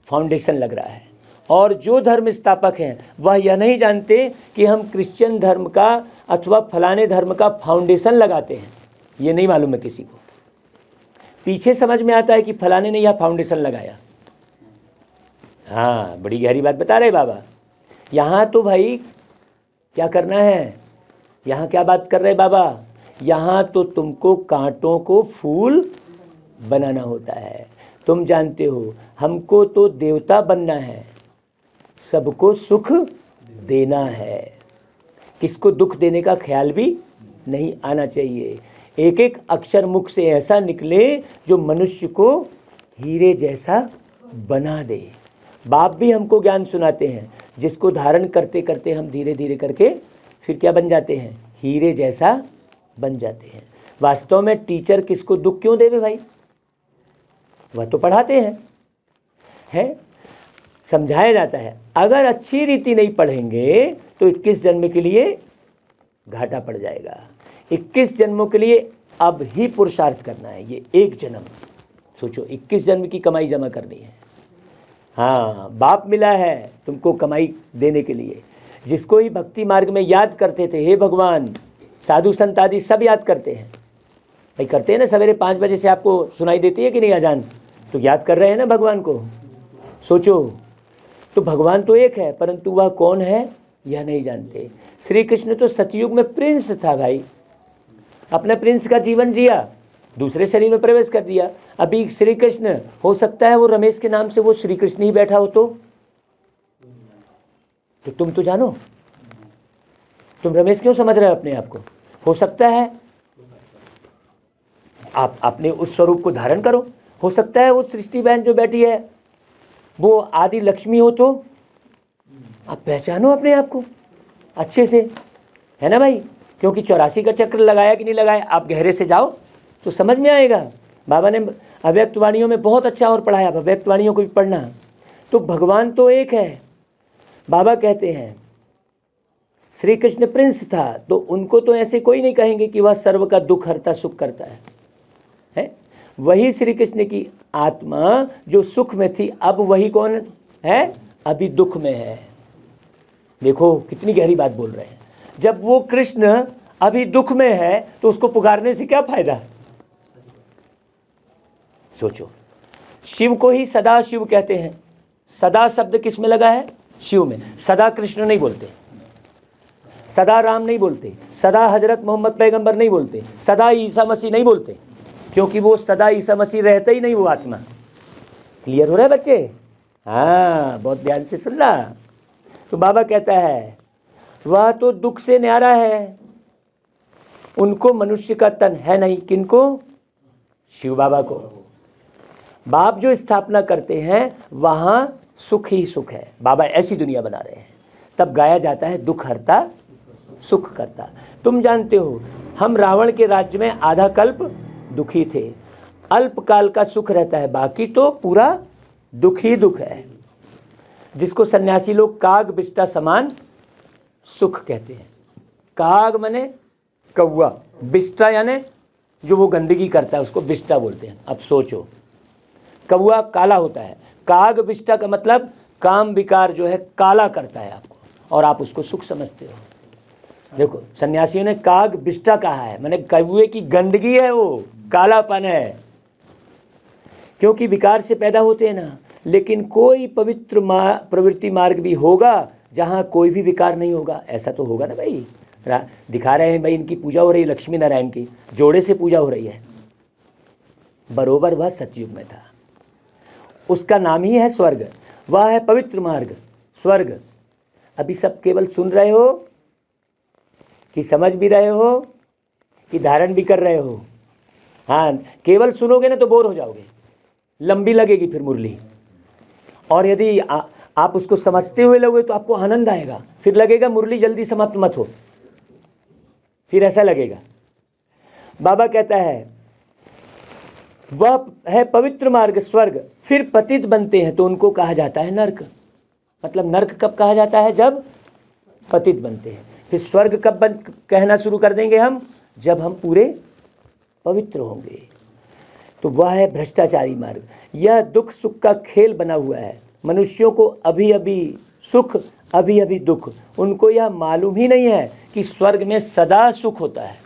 S1: फाउंडेशन लग रहा है, और जो धर्म स्थापक हैं वह यह नहीं जानते कि हम क्रिश्चियन धर्म का अथवा फलाने धर्म का फाउंडेशन लगाते हैं। ये नहीं मालूम है किसी को। पीछे समझ में आता है कि फलाने ने यह फाउंडेशन लगाया। हाँ, बड़ी गहरी बात बता रहे बाबा। यहाँ तो भाई क्या करना है? यहाँ क्या बात कर रहे बाबा? यहाँ तो तुमको कांटों को फूल बनाना होता है। तुम जानते हो हमको तो देवता बनना है, सबको सुख देना है। किसको दुख देने का ख्याल भी नहीं आना चाहिए। एक एक अक्षर मुख से ऐसा निकले जो मनुष्य को हीरे जैसा बना दे। बाप भी हमको ज्ञान सुनाते हैं, जिसको धारण करते करते हम धीरे धीरे करके फिर क्या बन जाते हैं? हीरे जैसा बन जाते हैं। वास्तव में टीचर किसको दुख क्यों देवे भाई? वह तो पढ़ाते हैं, समझाया जाता है। अगर अच्छी रीति नहीं पढ़ेंगे तो 21 जन्म के लिए घाटा पड़ जाएगा। 21 जन्मों के लिए अब ही पुरुषार्थ करना है। ये एक जन्म सोचो, 21 जन्म की कमाई जमा करनी है। हाँ, बाप मिला है तुमको कमाई देने के लिए। जिसको ही भक्ति मार्ग में याद करते थे, हे भगवान, साधु संत आदि सब याद करते हैं भाई। करते हैं ना, सवेरे 5 बजे से आपको सुनाई देती है कि नहीं अजान? तो याद कर रहे हैं ना भगवान को। सोचो, तो भगवान तो एक है, परंतु वह कौन है यह नहीं जानते। श्री कृष्ण तो सतयुग में प्रिंस था भाई। अपने प्रिंस का जीवन जिया, दूसरे शरीर में प्रवेश कर दिया। अभी श्री कृष्ण, हो सकता है वो रमेश के नाम से वो श्री कृष्ण ही बैठा हो तो तुम तो जानो। तुम रमेश क्यों समझ रहे हो अपने आप को? हो सकता है आप अपने उस स्वरूप को धारण करो। हो सकता है वो सृष्टि बहन जो बैठी है वो आदि लक्ष्मी हो, तो आप पहचानो अपने आप को अच्छे से, है ना भाई। क्योंकि 84 का चक्र लगाया कि नहीं लगाया, आप गहरे से जाओ तो समझ में आएगा। बाबा ने अव्यक्त वाणियों में बहुत अच्छा और पढ़ाया, अव्यक्त वाणियों को भी पढ़ना। तो भगवान तो एक है। बाबा कहते हैं श्री कृष्ण प्रिंस था, तो उनको तो ऐसे कोई नहीं कहेंगे कि वह सर्व का दुख हरता सुख करता है? वही श्री कृष्ण की आत्मा जो सुख में थी, अब वही कौन है? अभी दुख में है। देखो कितनी गहरी बात बोल रहे हैं। जब वो कृष्ण अभी दुख में है तो उसको पुकारने से क्या फायदा? सोचो। शिव को ही सदा शिव कहते हैं। सदा शब्द किस में लगा है? शिव में। सदा कृष्ण नहीं बोलते, सदा राम नहीं बोलते, सदा हजरत मोहम्मद पैगंबर नहीं बोलते, सदा ईसा मसीह नहीं बोलते, क्योंकि वो सदा ईसा मसीह रहता ही नहीं वो आत्मा। क्लियर हो रहा है बच्चे? हाँ, बहुत ध्यान से सुनना। तो बाबा कहता है वह तो दुख से न्यारा है, उनको मनुष्य का तन है नहीं। किनको? शिव बाबा को। बाप जो स्थापना करते हैं वहां सुख ही सुख है। बाबा ऐसी दुनिया बना रहे हैं। तब गाया जाता है दुख हरता सुख करता। तुम जानते हो हम रावण के राज्य में आधा कल्प दुखी थे। अल्पकाल का सुख रहता है, बाकी तो पूरा दुख ही दुख है, जिसको सन्यासी लोग काग बिष्टा समान सुख कहते हैं। काग माने कौवा, बिष्टा यानी जो वो गंदगी करता है उसको बिष्टा बोलते हैं। अब सोचो, कौवा काला होता है, काग बिष्टा का मतलब काम विकार जो है काला करता है आपको, और आप उसको सुख समझते हो। देखो सन्यासियों ने काग बिष्टा कहा है, माने कौवे की गंदगी है, वो कालापन है, क्योंकि विकार से पैदा होते हैं ना। लेकिन कोई पवित्र प्रवृत्ति मार्ग भी होगा जहाँ कोई भी विकार नहीं होगा। ऐसा तो होगा ना भाई। दिखा रहे हैं भाई, इनकी पूजा हो रही है, लक्ष्मी नारायण की जोड़े से पूजा हो रही है। बरोबर वह सतयुग में था, उसका नाम ही है स्वर्ग। वह है पवित्र मार्ग, स्वर्ग। अभी सब केवल सुन रहे हो कि समझ भी रहे हो कि धारण भी कर रहे हो? हाँ, केवल सुनोगे ना तो बोर हो जाओगे, लंबी लगेगी फिर मुरली। और यदि आप उसको समझते हुए लोगे तो आपको आनंद आएगा, फिर लगेगा मुरली जल्दी समाप्त मत हो, फिर ऐसा लगेगा। बाबा कहता है वह है पवित्र मार्ग, स्वर्ग। फिर पतित बनते हैं तो उनको कहा जाता है नर्क। मतलब नर्क कब कहा जाता है? जब पतित बनते हैं। फिर स्वर्ग कब कहना शुरू कर देंगे हम? जब हम पूरे पवित्र होंगे। तो वह है भ्रष्टाचारी मार्ग। यह दुख सुख का खेल बना हुआ है। मनुष्यों को अभी अभी सुख, अभी अभी दुख। उनको यह मालूम ही नहीं है कि स्वर्ग में सदा सुख होता है,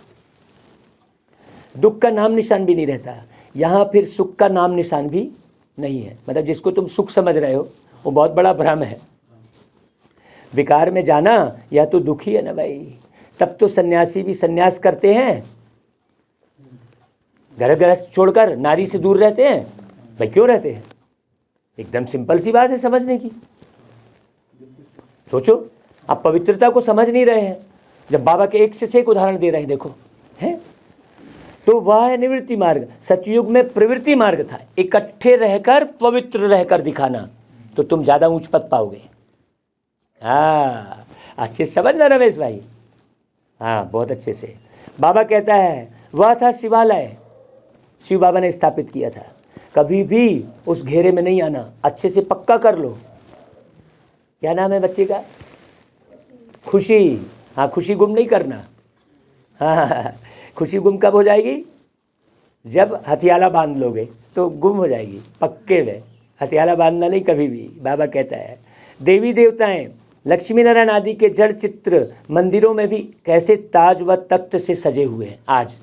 S1: दुख का नाम निशान भी नहीं रहता। यहाँ फिर सुख का नाम निशान भी नहीं है। मतलब जिसको तुम सुख समझ रहे हो वो बहुत बड़ा भ्रम है। विकार में जाना यह तो दुख ही है ना भाई। तब तो सन्यासी भी सन्यास करते हैं, घर गृहस्थ छोड़कर नारी से दूर रहते हैं। भाई क्यों रहते हैं? एकदम सिंपल सी बात है समझने की। सोचो, आप पवित्रता को समझ नहीं रहे हैं, जब बाबा के एक से एक उदाहरण दे रहे हैं। देखो है, तो वह है निवृत्ति मार्ग। सतयुग में प्रवृत्ति मार्ग था, इकट्ठे रहकर पवित्र रहकर दिखाना, तो तुम ज्यादा ऊंच पद पाओगे। हाँ, अच्छे समझना रमेश भाई। हाँ, बहुत अच्छे से। बाबा कहता है वह था शिवालय, शिव बाबा ने स्थापित किया था। कभी भी उस घेरे में नहीं आना, अच्छे से पक्का कर लो। क्या नाम है बच्चे का? खुशी। हाँ, खुशी गुम नहीं करना। हाँ, खुशी गुम कब हो जाएगी? जब हथियाला बांध लोगे तो गुम हो जाएगी पक्के में। हथियाला बांधना नहीं कभी भी। बाबा कहता है देवी देवताएं, लक्ष्मी नारायण आदि के जड़ चित्र मंदिरों में भी कैसे ताज व तख्त से सजे हुए हैं। आज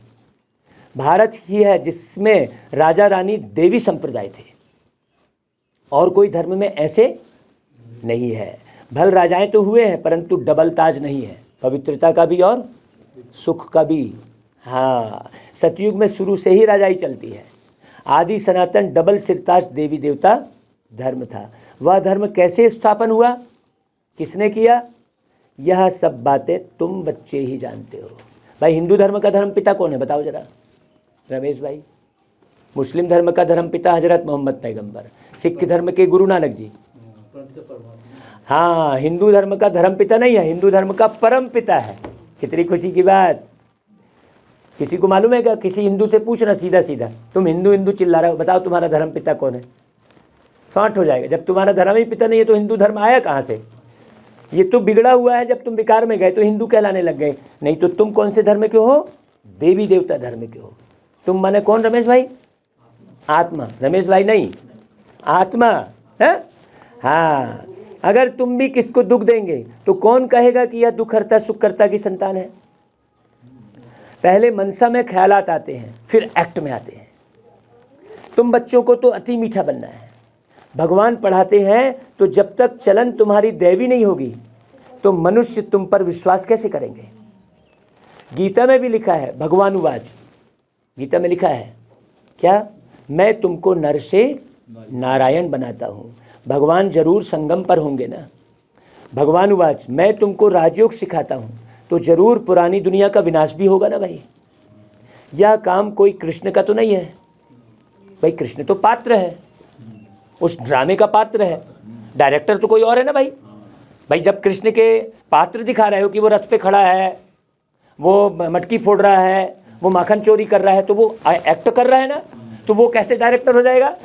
S1: भारत ही है जिसमें राजा रानी देवी संप्रदाय थे, और कोई धर्म में ऐसे नहीं है। भल राजाएं तो हुए हैं, परंतु डबल ताज नहीं है, पवित्रता का भी और सुख का भी। हाँ, सतयुग में शुरू से ही राजाई चलती है। आदि सनातन डबल सिरताज देवी देवता धर्म था। वह धर्म कैसे स्थापन हुआ, किसने किया, यह सब बातें तुम बच्चे ही जानते हो। भाई हिंदू धर्म का धर्म पिता कौन है बताओ जरा, रमेश भाई? मुस्लिम धर्म का धर्म पिता हजरत मोहम्मद पैगंबर, सिख धर्म के गुरु नानक जी। हाँ, हिंदू धर्म का धर्म पिता नहीं है, हिंदू धर्म का परम पिता है। कितनी खुशी की बात। किसी को मालूम है क्या? किसी हिंदू से पूछना सीधा सीधा, तुम हिंदू हिंदू चिल्ला रहे हो, बताओ तुम्हारा धर्म पिता कौन है? शॉर्ट हो जाएगा। जब तुम्हारा धर्म ही पिता नहीं है तो हिंदू धर्म आया कहाँ से? ये तो बिगड़ा हुआ है, जब तुम विकार में गए तो हिंदू कहलाने लग गए। नहीं तो तुम कौन से धर्म के हो? देवी देवता धर्म के हो। तुम माने कौन रमेश भाई? आत्मा। रमेश भाई नहीं, आत्मा है। हाँ, अगर तुम भी किसको दुख देंगे तो कौन कहेगा कि यह दुखहर्ता सुखकर्ता की संतान है? पहले मनसा में ख्यालात आते हैं, फिर एक्ट में आते हैं। तुम बच्चों को तो अति मीठा बनना है। भगवान पढ़ाते हैं तो जब तक चलन तुम्हारी दैवी नहीं होगी तो मनुष्य तुम पर विश्वास कैसे करेंगे? गीता में भी लिखा है, भगवान उवाच, गीता में लिखा है क्या? मैं तुमको नर से नारायण बनाता हूँ। भगवान जरूर संगम पर होंगे ना। भगवान उवाच, मैं तुमको राजयोग सिखाता हूँ तो जरूर पुरानी दुनिया का विनाश भी होगा ना भाई। यह काम कोई कृष्ण का तो नहीं है भाई, कृष्ण तो पात्र है, उस ड्रामे का पात्र है, डायरेक्टर तो कोई और है ना भाई। भाई जब कृष्ण के पात्र दिखा रहे हो कि वो रथ पे खड़ा है, वो मटकी फोड़ रहा है, वो माखन चोरी कर रहा है, तो वो एक्ट कर रहा है ना, तो वो कैसे डायरेक्टर हो जाएगा?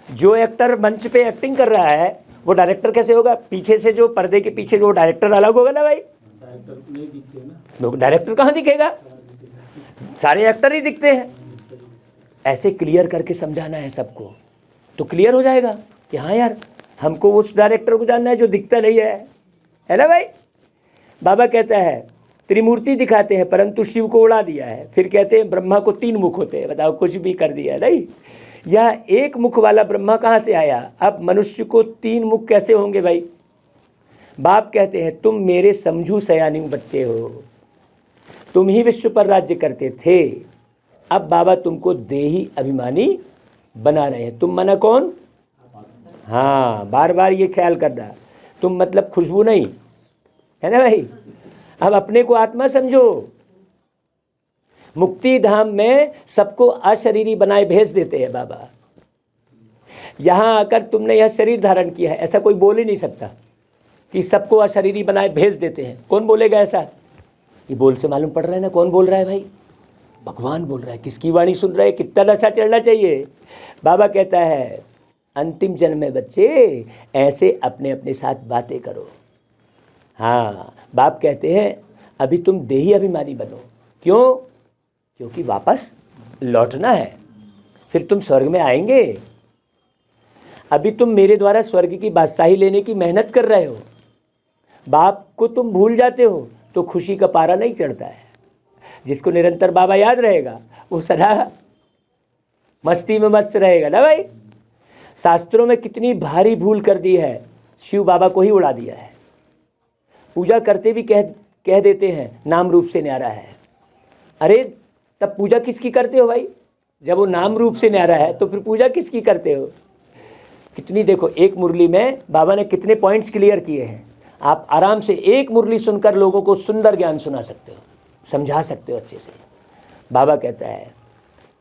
S1: जो एक्टर मंच पे एक्टिंग कर रहा है वो डायरेक्टर कैसे होगा? पीछे से जो पर्दे के पीछे जो डायरेक्टर अलग होगा ना भाई। डायरेक्टर कहाँ दिखेगा? सारे एक्टर ही दिखते हैं। ऐसे क्लियर करके समझाना है सबको, तो क्लियर हो जाएगा कि हाँ यार, हमको उस डायरेक्टर को जानना है जो दिखता नहीं है ना भाई। बाबा कहता है त्रिमूर्ति दिखाते हैं परंतु शिव को उड़ा दिया है, फिर कहते हैं ब्रह्मा को 3 मुख होते हैं। बताओ, कुछ भी कर दिया नहीं। यह एक मुख वाला ब्रह्मा कहाँ से आया? अब मनुष्य को 3 मुख कैसे होंगे भाई? बाप कहते हैं तुम मेरे समझू सयानी बच्चे हो, तुम ही विश्व पर राज्य करते थे, अब बाबा तुमको देही अभिमानी बना रहे हैं। तुम मना कौन? हाँ, बार बार ये ख्याल करना, तुम मतलब खुशबू नहीं है ना भाई। अब अपने को आत्मा समझो। मुक्ति धाम में सबको अशरीरी बनाए भेज देते हैं बाबा। यहां आकर तुमने यह शरीर धारण किया है, ऐसा कोई बोल ही नहीं सकता कि सबको अशरीरी बनाए भेज देते हैं। कौन बोलेगा ऐसा? ये बोल से मालूम पड़ रहा है ना कौन बोल रहा है भाई? भगवान बोल रहा है। किसकी वाणी सुन रहे हैं? कितना नशा चढ़ना चाहिए। बाबा कहता है अंतिम जन्म में बच्चे ऐसे अपने अपने साथ बातें करो। हाँ, बाप कहते हैं अभी तुम देही अभिमानी बनो। क्यों? क्योंकि वापस लौटना है, फिर तुम स्वर्ग में आएंगे। अभी तुम मेरे द्वारा स्वर्ग की बादशाही लेने की मेहनत कर रहे हो। बाप को तुम भूल जाते हो तो खुशी का पारा नहीं चढ़ता है। जिसको निरंतर बाबा याद रहेगा वो सदा मस्ती में मस्त रहेगा ना भाई। शास्त्रों में कितनी भारी भूल कर दी है, शिव बाबा को ही उड़ा दिया है। पूजा करते भी कह देते हैं नाम रूप से न्यारा है। अरे तब पूजा किसकी करते हो भाई? जब वो नाम रूप से न्यारा है तो फिर पूजा किसकी करते हो? कितनी देखो, एक मुरली में बाबा ने कितने पॉइंट्स क्लियर किए हैं। आप आराम से एक मुरली सुनकर लोगों को सुंदर ज्ञान सुना सकते हो, समझा सकते हो अच्छे से। बाबा कहता है,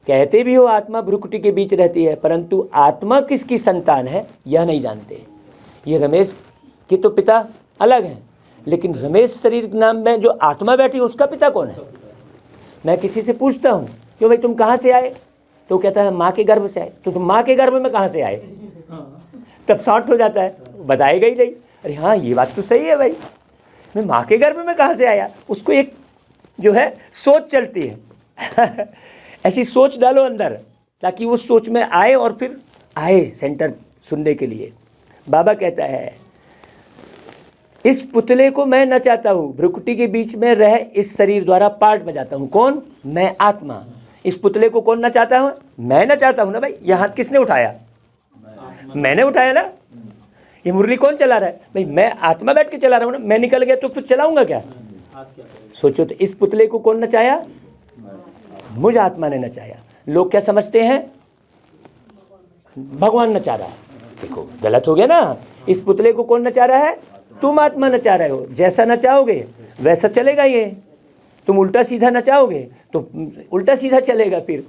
S1: कहते भी हो आत्मा भ्रुकुटी के बीच रहती है, परंतु आत्मा किसकी संतान है यह नहीं जानते। ये रमेश के तो पिता अलग हैं, लेकिन रमेश शरीर नाम में जो आत्मा बैठी उसका पिता कौन है? मैं किसी से पूछता हूँ क्यों भाई तुम कहाँ से आए, तो कहता है माँ के गर्भ से आए। तो तुम माँ के गर्भ में कहाँ से आए? तब शॉर्ट हो जाता है, बताएगा ही नहीं। अरे हाँ, ये बात तो सही है भाई, मैं माँ के गर्भ में कहाँ से आया। उसको एक जो है सोच चलती है ऐसी सोच डालो अंदर ताकि वो सोच में आए और फिर आए सेंटर सुनने के लिए। बाबा कहता है इस पुतले को मैं नचाता हूँ, भ्रुकुटी के बीच में रह इस शरीर द्वारा पार्ट बजाता हूँ। कौन? मैं आत्मा। इस पुतले को कौन नचाता हूँ? मैं नचाता हूँ ना भाई। यह हाथ किसने उठाया? मैंने उठाया ना। ये मुरली कौन चला रहा है भाई? मैं आत्मा बैठ के चला रहा हूँ ना। मैं निकल गया तो फिर चलाऊंगा क्या? सोचो तो, इस पुतले को कौन नचाया? मुझ आत्मा ने नचाया। लोग क्या समझते हैं? भगवान नचा रहा है। देखो गलत हो गया ना। इस पुतले को कौन नचा रहा है? तुम आत्मा नचा रहे हो। जैसा नचाओगे वैसा चलेगा ये। तुम उल्टा सीधा नचाओगे तो उल्टा सीधा चलेगा। फिर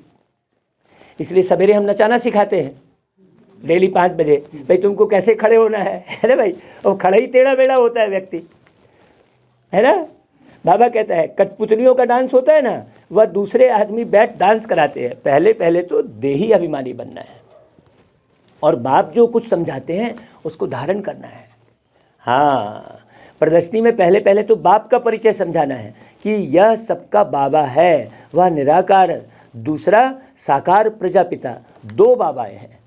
S1: इसलिए सवेरे हम नचाना सिखाते हैं डेली 5 बजे, भाई तुमको कैसे खड़े होना है ना भाई। और खड़ा ही टेढ़ा बेड़ा होता है व्यक्ति, है ना। बाबा कहता है कठपुतलियों का डांस होता है ना, वह दूसरे आदमी बैठ डांस कराते हैं। पहले पहले तो देही अभिमानी बनना है, और बाप जो कुछ समझाते हैं उसको धारण करना है। हाँ, प्रदर्शनी में पहले पहले तो बाप का परिचय समझाना है कि यह सबका बाबा है, वह निराकार। दूसरा साकार प्रजापिता, 2 बाबाएं हैं,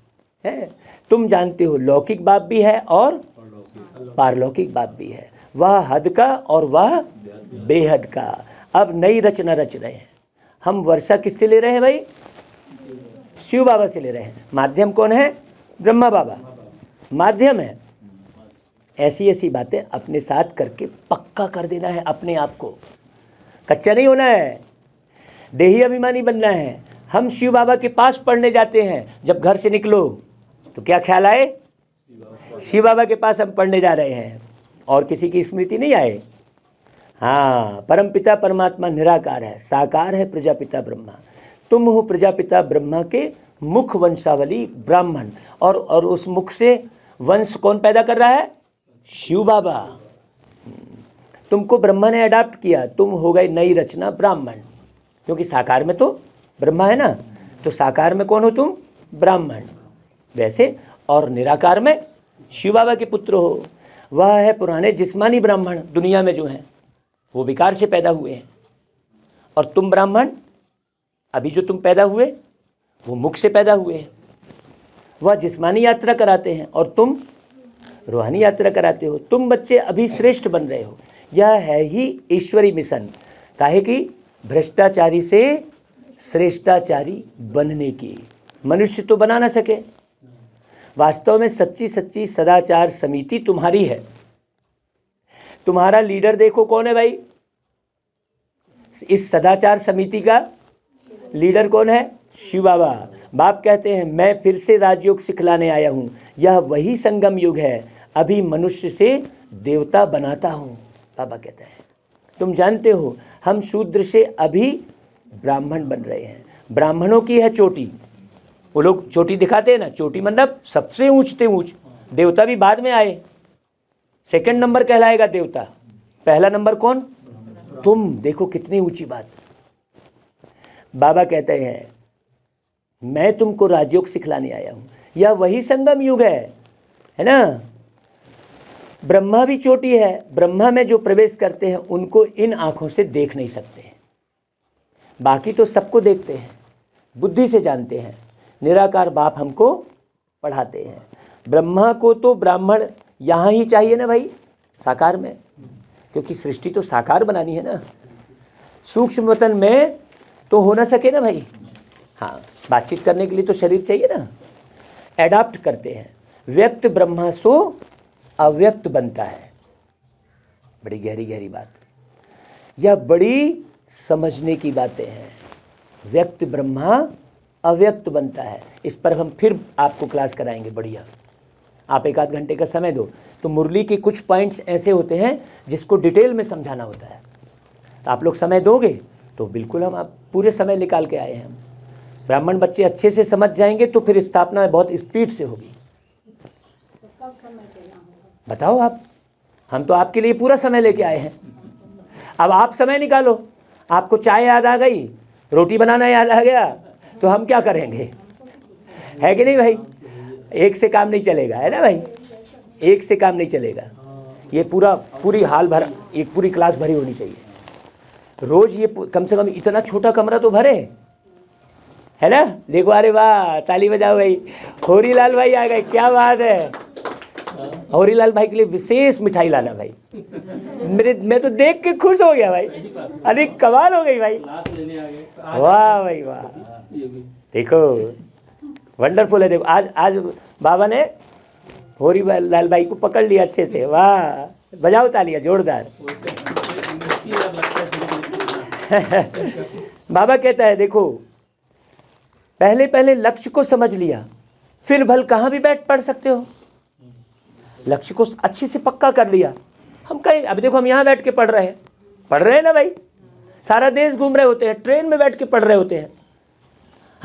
S1: है। तुम जानते हो लौकिक बाप भी है और पारलौकिक बाप भी है, वह हद का और वह बेहद का। अब नई रचना रच रहे हैं हम। वर्षा किससे ले रहे हैं भाई? शिव बाबा से ले रहे हैं। माध्यम कौन है? ब्रह्मा बाबा माध्यम है। ऐसी ऐसी बातें अपने साथ करके पक्का कर देना है अपने आप को, कच्चा नहीं होना है, देही अभिमानी बनना है। हम शिव बाबा के पास पढ़ने जाते हैं, जब घर से निकलो तो क्या ख्याल आए? शिव बाबा के पास हम पढ़ने जा रहे हैं, और किसी की स्मृति नहीं आए। हाँ, परमपिता परमात्मा निराकार है, साकार है प्रजापिता ब्रह्मा। तुम हो प्रजापिता ब्रह्मा के मुख वंशावली ब्राह्मण, और उस मुख से वंश कौन पैदा कर रहा है? शिव बाबा। तुमको ब्रह्मा ने अडॉप्ट किया, तुम हो गए नई रचना ब्राह्मण, क्योंकि साकार में तो ब्रह्मा है ना, तो साकार में कौन हो तुम? ब्राह्मण। वैसे और निराकार में शिव बाबा के पुत्र हो। वह है पुराने जिस्मानी ब्राह्मण, दुनिया में जो हैं वो विकार से पैदा हुए हैं, और तुम ब्राह्मण अभी जो तुम पैदा हुए वो मुख से पैदा हुए हैं। वह जिस्मानी यात्रा कराते हैं और तुम रूहानी यात्रा कराते हो। तुम बच्चे अभी श्रेष्ठ बन रहे हो। यह है ही ईश्वरी मिशन, काहे कि भ्रष्टाचारी से श्रेष्ठाचारी बनने की। मनुष्य तो बना ना सके। वास्तव में सच्ची सच्ची सदाचार समिति तुम्हारी है। तुम्हारा लीडर देखो कौन है भाई? इस सदाचार समिति का लीडर कौन है? शिव बाबा। बाप कहते हैं मैं फिर से राजयोग सिखलाने आया हूँ। यह वही संगम युग है, अभी मनुष्य से देवता बनाता हूँ। बाबा कहते हैं तुम जानते हो हम शूद्र से अभी ब्राह्मण बन रहे हैं। ब्राह्मणों की है चोटी, वो लोग चोटी दिखाते हैं ना, चोटी मतलब सबसे ऊंचते ऊंच। देवता भी बाद में आए, सेकंड नंबर कहलाएगा देवता, पहला नंबर कौन? तुम। देखो कितनी ऊंची बात। बाबा कहते हैं मैं तुमको राजयोग सिखलाने आया हूँ। यह वही संगम युग है ना। ब्रह्मा भी चोटी है। ब्रह्मा में जो प्रवेश करते हैं उनको इन आँखों से देख नहीं सकते हैं, बाकी तो सबको देखते हैं, बुद्धि से जानते हैं। निराकार बाप हमको पढ़ाते हैं। ब्रह्मा को तो ब्राह्मण यहाँ ही चाहिए ना भाई, साकार में, क्योंकि सृष्टि तो साकार बनानी है ना। सूक्ष्म वतन में तो हो ना सके ना भाई। हाँ, बातचीत करने के लिए तो शरीर चाहिए ना। एडाप्ट करते हैं। व्यक्त ब्रह्मा सो अव्यक्त बनता है। बड़ी गहरी गहरी बात, यह बड़ी समझने की बातें हैं। व्यक्त ब्रह्मा अव्यक्त बनता है। इस पर हम फिर आपको क्लास कराएंगे बढ़िया। आप 1 आध घंटे का समय दो तो मुरली के कुछ पॉइंट्स ऐसे होते हैं जिसको डिटेल में समझाना होता है। तो आप लोग समय दोगे तो बिल्कुल हम आप पूरे समय निकाल के आए हैं। ब्राह्मण बच्चे अच्छे से समझ जाएंगे तो फिर स्थापना बहुत स्पीड से होगी। बताओ आप, हम तो आपके लिए पूरा समय लेके आए हैं। अब आप समय निकालो। आपको चाय याद आ गई, रोटी बनाना याद आ गया, तो हम क्या करेंगे? है कि नहीं भाई? एक से काम नहीं चलेगा, है ना भाई? एक से काम नहीं चलेगा। ये पूरी हाल भर, एक पूरी क्लास भरी होनी चाहिए रोज। ये कम से कम इतना छोटा कमरा तो भरे, है ना। देखो, अरे वाह, ताली बजाओ भाई। होरीलाल भाई आ गए, क्या बात है। होरीलाल भाई के लिए विशेष मिठाई लाना भाई। मैं तो देख के खुश हो गया भाई। अरे कमाल हो गई भाई, वाह भाई वाह। देखो वंडरफुल है। देखो आज बाबा ने होरीलाल भाई को पकड़ लिया अच्छे से। वाह, बजाओ तालियां जोरदार। बाबा कहता है देखो, पहले पहले लक्ष्य को समझ लिया, फिर भल कहाँ भी बैठ पढ़ सकते हो। लक्ष्य को अच्छे से पक्का कर लिया। हम कहीं, अभी देखो हम यहाँ बैठ के पढ़ रहे हैं ना भाई। सारा देश घूम रहे होते हैं, ट्रेन में बैठ के पढ़ रहे होते हैं।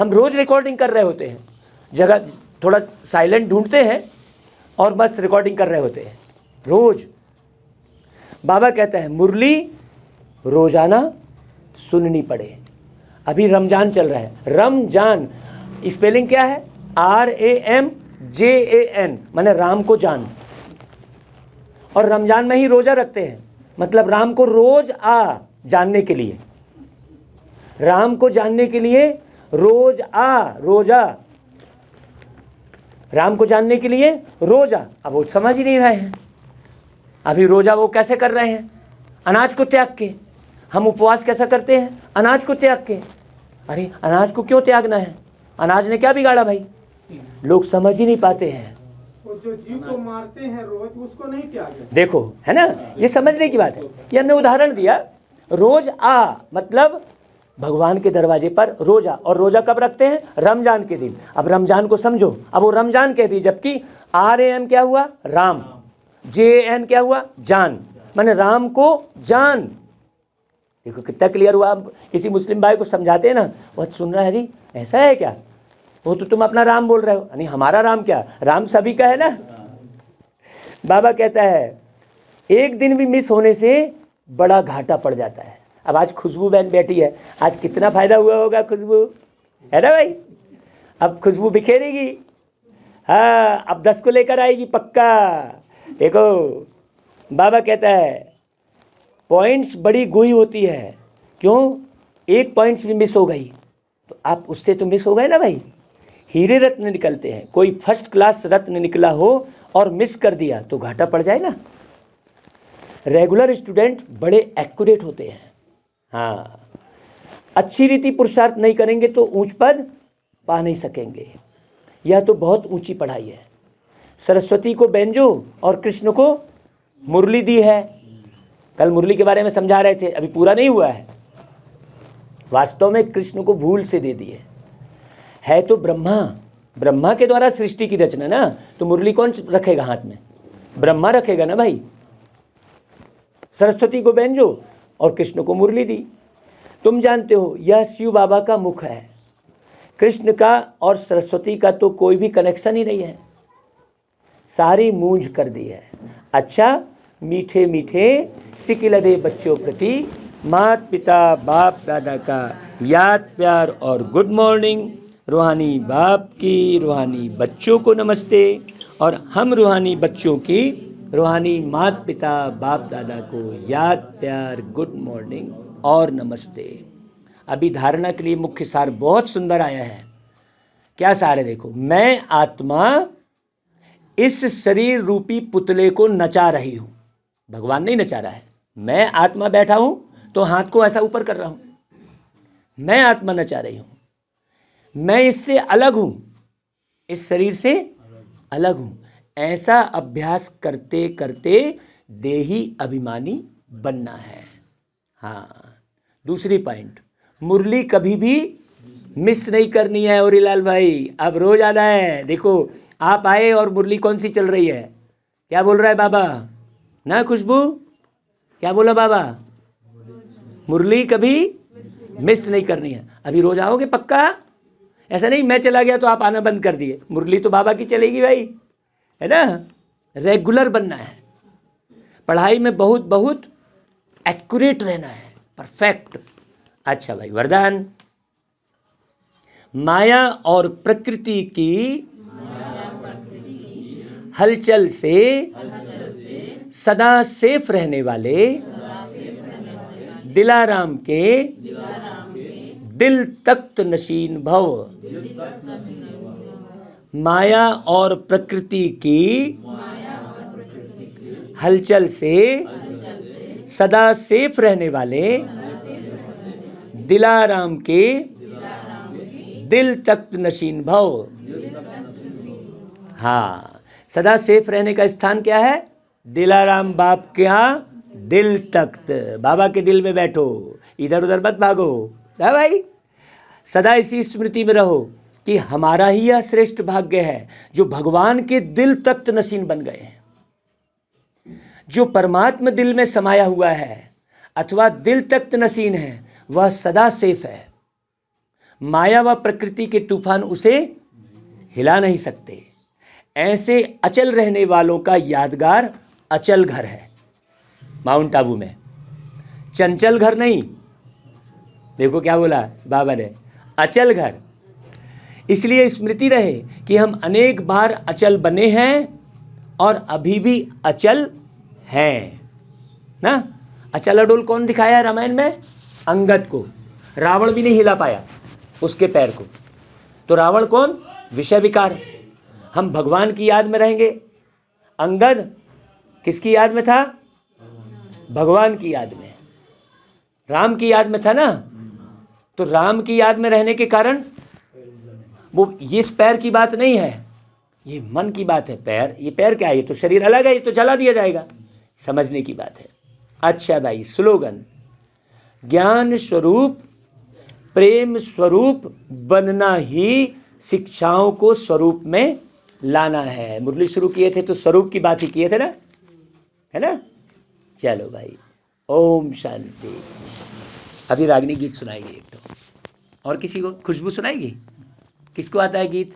S1: हम रोज़ रिकॉर्डिंग कर रहे होते हैं, जगह थोड़ा साइलेंट ढूंढते हैं और बस रिकॉर्डिंग कर रहे होते हैं रोज़। बाबा कहता है मुरली रोज़ाना सुननी पड़े। अभी रमजान चल रहा है, रमजान स्पेलिंग क्या है? RAMJAN, माने राम को जान। और रमजान में ही रोज़ा रखते हैं, मतलब राम को रोज़ जानने के लिए, राम को जानने के लिए रोज़ रोज़ा, राम को जानने के लिए रोज़ा। अब वो समझ ही नहीं रहे हैं। अभी रोज़ा वो कैसे कर रहे हैं? अनाज को त्याग के। हम उपवास कैसा करते हैं? अनाज को त्याग के। अरे अनाज को क्यों त्यागना है? अनाज ने क्या बिगाड़ा भाई? लोग समझ ही नहीं पाते हैं।
S3: वो जो जीव को मारते हैं रोज, उसको नहीं त्यागे।
S1: देखो, है ना, ये समझने की बात है। ये हमने उदाहरण दिया। रोज मतलब भगवान के दरवाजे पर रोजा, और रोजा कब रखते हैं? रमजान के दिन। अब रमजान को समझो, अब वो रमजान कह दी, जबकि RAM क्या हुआ? राम। JAN क्या हुआ? जान, माने राम को जान। देखो कितना क्लियर हुआ। अब किसी मुस्लिम भाई को समझाते हैं ना, वो सुन रहा है, जी ऐसा है क्या? वो तो तुम अपना राम बोल रहे हो। नहीं, हमारा राम क्या, राम सभी का है ना। बाबा कहता है एक दिन भी मिस होने से बड़ा घाटा पड़ जाता है। अब आज खुशबू बहन बैठी है, आज कितना फायदा हुआ होगा खुशबू, है ना भाई? अब खुशबू बिखेरेगी, हाँ, अब 10 को लेकर आएगी पक्का। देखो बाबा कहता है पॉइंट्स बड़ी गोई होती है। क्यों? एक पॉइंट्स भी मिस हो गई तो आप उससे तो मिस हो गए ना भाई। हीरे रत्न निकलते हैं, कोई फर्स्ट क्लास रत्न निकला हो और मिस कर दिया तो घाटा पड़ जाए ना। रेगुलर स्टूडेंट बड़े एक्यूरेट होते हैं। हाँ, अच्छी रीति पुरुषार्थ नहीं करेंगे तो ऊंच पद पा नहीं सकेंगे। यह तो बहुत ऊंची पढ़ाई है। सरस्वती को बेंजो और कृष्ण को मुरली दी है। कल मुरली के बारे में समझा रहे थे, अभी पूरा नहीं हुआ है। वास्तव में कृष्ण को भूल से दे दी है तो ब्रह्मा के द्वारा सृष्टि की रचना ना, तो मुरली कौन रखेगा हाथ में? ब्रह्मा रखेगा ना भाई। सरस्वती को बेंजो और कृष्ण को मुरली दी। तुम जानते हो यह शिव बाबा का मुख है। कृष्ण का और सरस्वती का तो कोई भी कनेक्शन ही नहीं है, सारी मूंज कर दी है। अच्छा, मीठे मीठे सिकिलदे बच्चों प्रति माता पिता बाप दादा का याद प्यार और गुड मॉर्निंग। रूहानी बाप की रूहानी बच्चों को नमस्ते, और हम रूहानी बच्चों की रूहानी माता पिता बाप दादा को याद प्यार गुड मॉर्निंग और नमस्ते। अभी धारणा के लिए मुख्य सार बहुत सुंदर आया है। क्या सार है? देखो, मैं आत्मा इस शरीर रूपी पुतले को नचा रही हूं। भगवान नहीं नचा रहा है, मैं आत्मा बैठा हूं तो हाथ को ऐसा ऊपर कर रहा हूं। मैं आत्मा नचा रही हूं। मैं इससे अलग हूं, इस शरीर से अलग हूं। ऐसा अभ्यास करते करते देही अभिमानी बनना है। हाँ, दूसरी पॉइंट, मुरली कभी भी मिस नहीं करनी है। और लाल भाई अब रोज आना है। देखो आप आए और मुरली कौन सी चल रही है? क्या बोल रहा है बाबा ना? खुशबू क्या बोला बाबा? मुरली कभी मिस नहीं करनी है। अभी रोज आओगे पक्का? ऐसा नहीं मैं चला गया तो आप आना बंद कर दिए। मुरली तो बाबा की चलेगी भाई, है ना। रेगुलर बनना है। पढ़ाई में बहुत बहुत एक्यूरेट रहना है, परफेक्ट। अच्छा भाई, वरदान। माया और प्रकृति की हलचल से सदा सेफ रहने वाले दिलाराम के दिल तख्त नशीन भव। माया और प्रकृति की हलचल से सदा सेफ रहने वाले दिलाराम के दिल तख्त नशीन भव। हाँ, सदा सेफ रहने का स्थान क्या है? दिलाराम बाप के यहाँ दिल तख्त। बाबा के दिल में बैठो, इधर उधर मत भागो, है भाई। सदा इसी स्मृति में रहो कि हमारा ही यह श्रेष्ठ भाग्य है जो भगवान के दिल तख्त नशीन बन गए हैं। जो परमात्मा दिल में समाया हुआ है अथवा दिल तख्त नशीन है, वह सदा सेफ है। माया व प्रकृति के तूफान उसे हिला नहीं सकते। ऐसे अचल रहने वालों का यादगार अचल घर है माउंट आबू में, चंचल घर नहीं। देखो क्या बोला बाबा ने, अचल घर। इसलिए स्मृति रहे कि हम अनेक बार अचल बने हैं और अभी भी अचल हैं ना। अचल अडोल कौन दिखाया है रामायण में? अंगद को। रावण भी नहीं हिला पाया उसके पैर को। तो रावण कौन? विषय विकार। हम भगवान की याद में रहेंगे। अंगद किसकी याद में था? भगवान की याद में, राम की याद में था ना। तो राम की याद में रहने के कारण वो, ये इस पैर की बात नहीं है, ये मन की बात है। पैर, ये पैर क्या है? ये तो शरीर अलग है, ये तो जला दिया जाएगा। समझने की बात है। अच्छा भाई, स्लोगन, ज्ञान स्वरूप प्रेम स्वरूप बनना ही शिक्षाओं को स्वरूप में लाना है। मुरली शुरू किए थे तो स्वरूप की बात ही किए थे ना, है ना। चलो भाई, ओम शांति। अभी रागिनी गीत सुनाएगी एक तो, और किसी को खुशबू सुनाएगी? किसको आता है गीत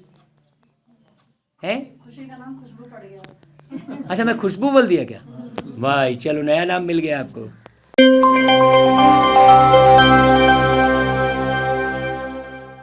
S1: है?
S4: खुशी का नाम खुशबू पड़ गया।
S1: अच्छा, मैं खुशबू बोल दिया क्या? भाई चलो, नया नाम मिल गया आपको।